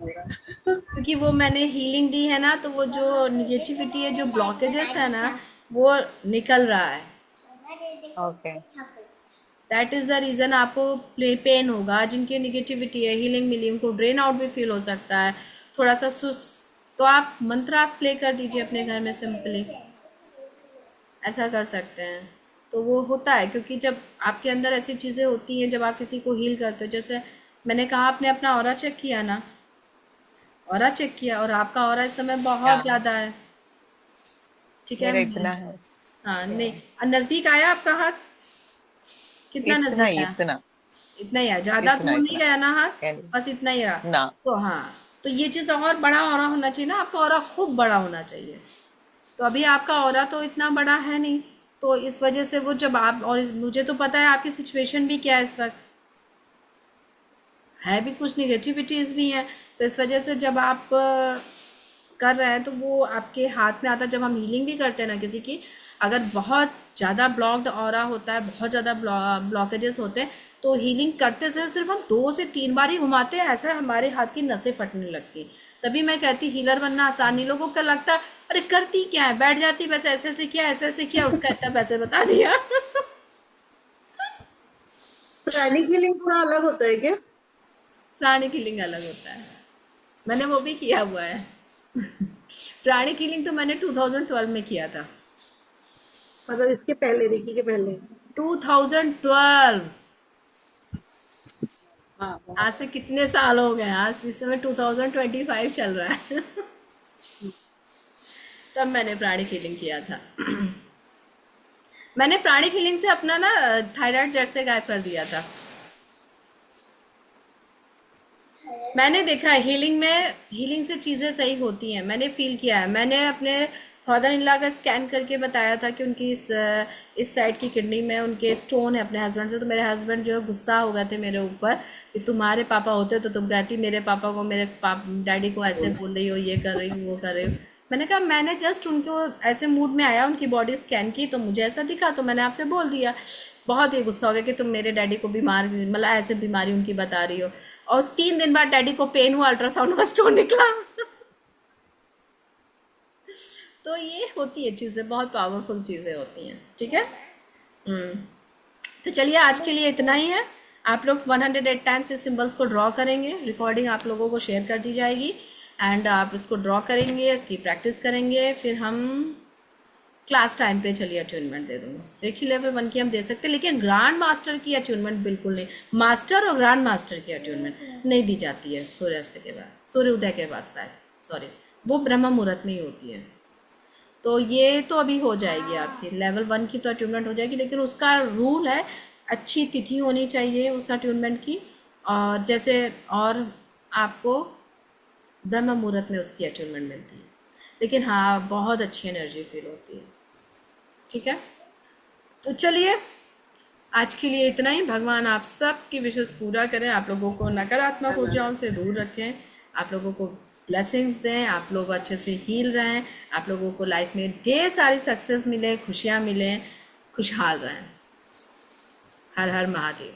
क्योंकि वो मैंने हीलिंग दी है ना, तो वो जो निगेटिविटी है, जो ब्लॉकेजेस है ना, वो निकल रहा है। Okay. That is the reason आपको पेन होगा। जिनकी निगेटिविटी है, हीलिंग मिली, उनको ड्रेन आउट भी फील हो सकता है, थोड़ा सा तो आप मंत्र आप प्ले कर दीजिए अपने घर में सिंपली, ऐसा कर सकते हैं। तो वो होता है, क्योंकि जब आपके अंदर ऐसी चीज़ें होती हैं, जब आप किसी को हील करते हो, जैसे मैंने कहा आपने अपना ऑरा चेक किया ना, ऑरा चेक किया, और आपका ऑरा इस समय बहुत ज़्यादा है, ठीक है। मेरा इतना है, हाँ, नहीं, नज़दीक आया आपका हाथ, कितना इतना नज़दीक ही आया? इतना इतना ही है, ज़्यादा इतना दूर नहीं इतना गया ना हाथ, कैन- बस इतना ही रहा। ना। तो हाँ, तो ये चीज़ और बड़ा ऑरा होना चाहिए ना, आपका ऑरा खूब बड़ा होना चाहिए। तो अभी आपका ऑरा तो इतना बड़ा है नहीं, तो इस वजह से वो जब आप, और मुझे तो पता है आपकी सिचुएशन भी क्या है इस वक्त, है भी कुछ निगेटिविटीज़ भी हैं, तो इस वजह से जब आप कर रहे हैं तो वो आपके हाथ में आता है। जब हम हीलिंग भी करते हैं ना किसी की, अगर बहुत ज़्यादा ब्लॉक्ड ऑरा होता है, बहुत ज़्यादा ब्लॉकेजेस होते हैं, तो हीलिंग करते समय सिर्फ हम 2 से 3 बार ही घुमाते हैं, ऐसा हमारे हाथ की नसें फटने लगती। तभी मैं कहती हीलर बनना आसान नहीं। लोगों को लगता है अरे करती क्या है, बैठ जाती बस, ऐसे ऐसे किया, ऐसे ऐसे किया, उसका इतना पैसे बता दिया। प्राणिक हीलिंग थोड़ा अलग होता है क्या? प्राणिक हीलिंग अलग होता है, मैंने वो भी किया हुआ है। प्राणिक हीलिंग तो मैंने 2012 में किया था। मतलब इसके पहले, रेकी के पहले। 2012। हाँ बहुत आज से कितने साल हो गए, आज इस समय 2025 चल रहा है। तब मैंने प्राणिक हीलिंग किया था। मैंने प्राणिक हीलिंग से अपना ना थायराइड जड़ से गायब कर दिया था। मैंने देखा है हीलिंग से चीज़ें सही होती हैं, मैंने फील किया है। मैंने अपने फादर इन लॉ का स्कैन करके बताया था कि उनकी इस साइड की किडनी में उनके स्टोन है अपने हस्बैंड से। तो मेरे हस्बैंड जो है गुस्सा हो गए थे मेरे ऊपर कि तुम्हारे पापा होते तो तुम कहती मेरे पापा को, मेरे डैडी को ऐसे बोल रही हो, ये कर रही हो, वो कर रही हो। मैंने कहा मैंने जस्ट उनको ऐसे मूड में आया, उनकी बॉडी स्कैन की तो मुझे ऐसा दिखा, तो मैंने आपसे बोल दिया। बहुत ही गुस्सा हो गया कि तुम मेरे डैडी को बीमार, मतलब ऐसे बीमारी उनकी बता रही हो। और 3 दिन बाद डैडी को पेन हुआ, अल्ट्रासाउंड का स्टोन निकला। तो ये होती है चीज़ें, बहुत पावरफुल चीज़ें होती हैं, ठीक है। तो चलिए आज के लिए इतना ही है। आप लोग 108 टाइम्स इस सिंबल्स को ड्रॉ करेंगे, रिकॉर्डिंग आप लोगों को शेयर कर दी जाएगी एंड आप इसको ड्रॉ करेंगे, इसकी प्रैक्टिस करेंगे। फिर हम क्लास टाइम पे चलिए अट्यूनमेंट दे दूँगा। रेकी लेवल 1 की हम दे सकते हैं, लेकिन ग्रैंड मास्टर की अट्यूनमेंट बिल्कुल नहीं। मास्टर और ग्रैंड मास्टर की अट्यूनमेंट नहीं दी जाती है सूर्यास्त के बाद, सूर्योदय के बाद शायद, सॉरी, वो ब्रह्म मुहूर्त में ही होती है। तो ये तो अभी हो जाएगी आपकी लेवल 1 की तो अट्यूनमेंट हो जाएगी, लेकिन उसका रूल है अच्छी तिथि होनी चाहिए उस अट्यूनमेंट की, और जैसे और आपको ब्रह्म मुहूर्त में उसकी अट्यूनमेंट मिलती है। लेकिन हाँ, बहुत अच्छी एनर्जी फील होती है, ठीक है। तो चलिए आज के लिए इतना ही। भगवान आप सब की विशेष पूरा करें, आप लोगों को नकारात्मक ऊर्जाओं से दूर रखें, आप लोगों को ब्लेसिंग्स दें, आप लोग अच्छे से हील रहें, आप लोगों को लाइफ में ढेर सारी सक्सेस मिले, खुशियाँ मिलें, खुशहाल रहें। हर हर महादेव।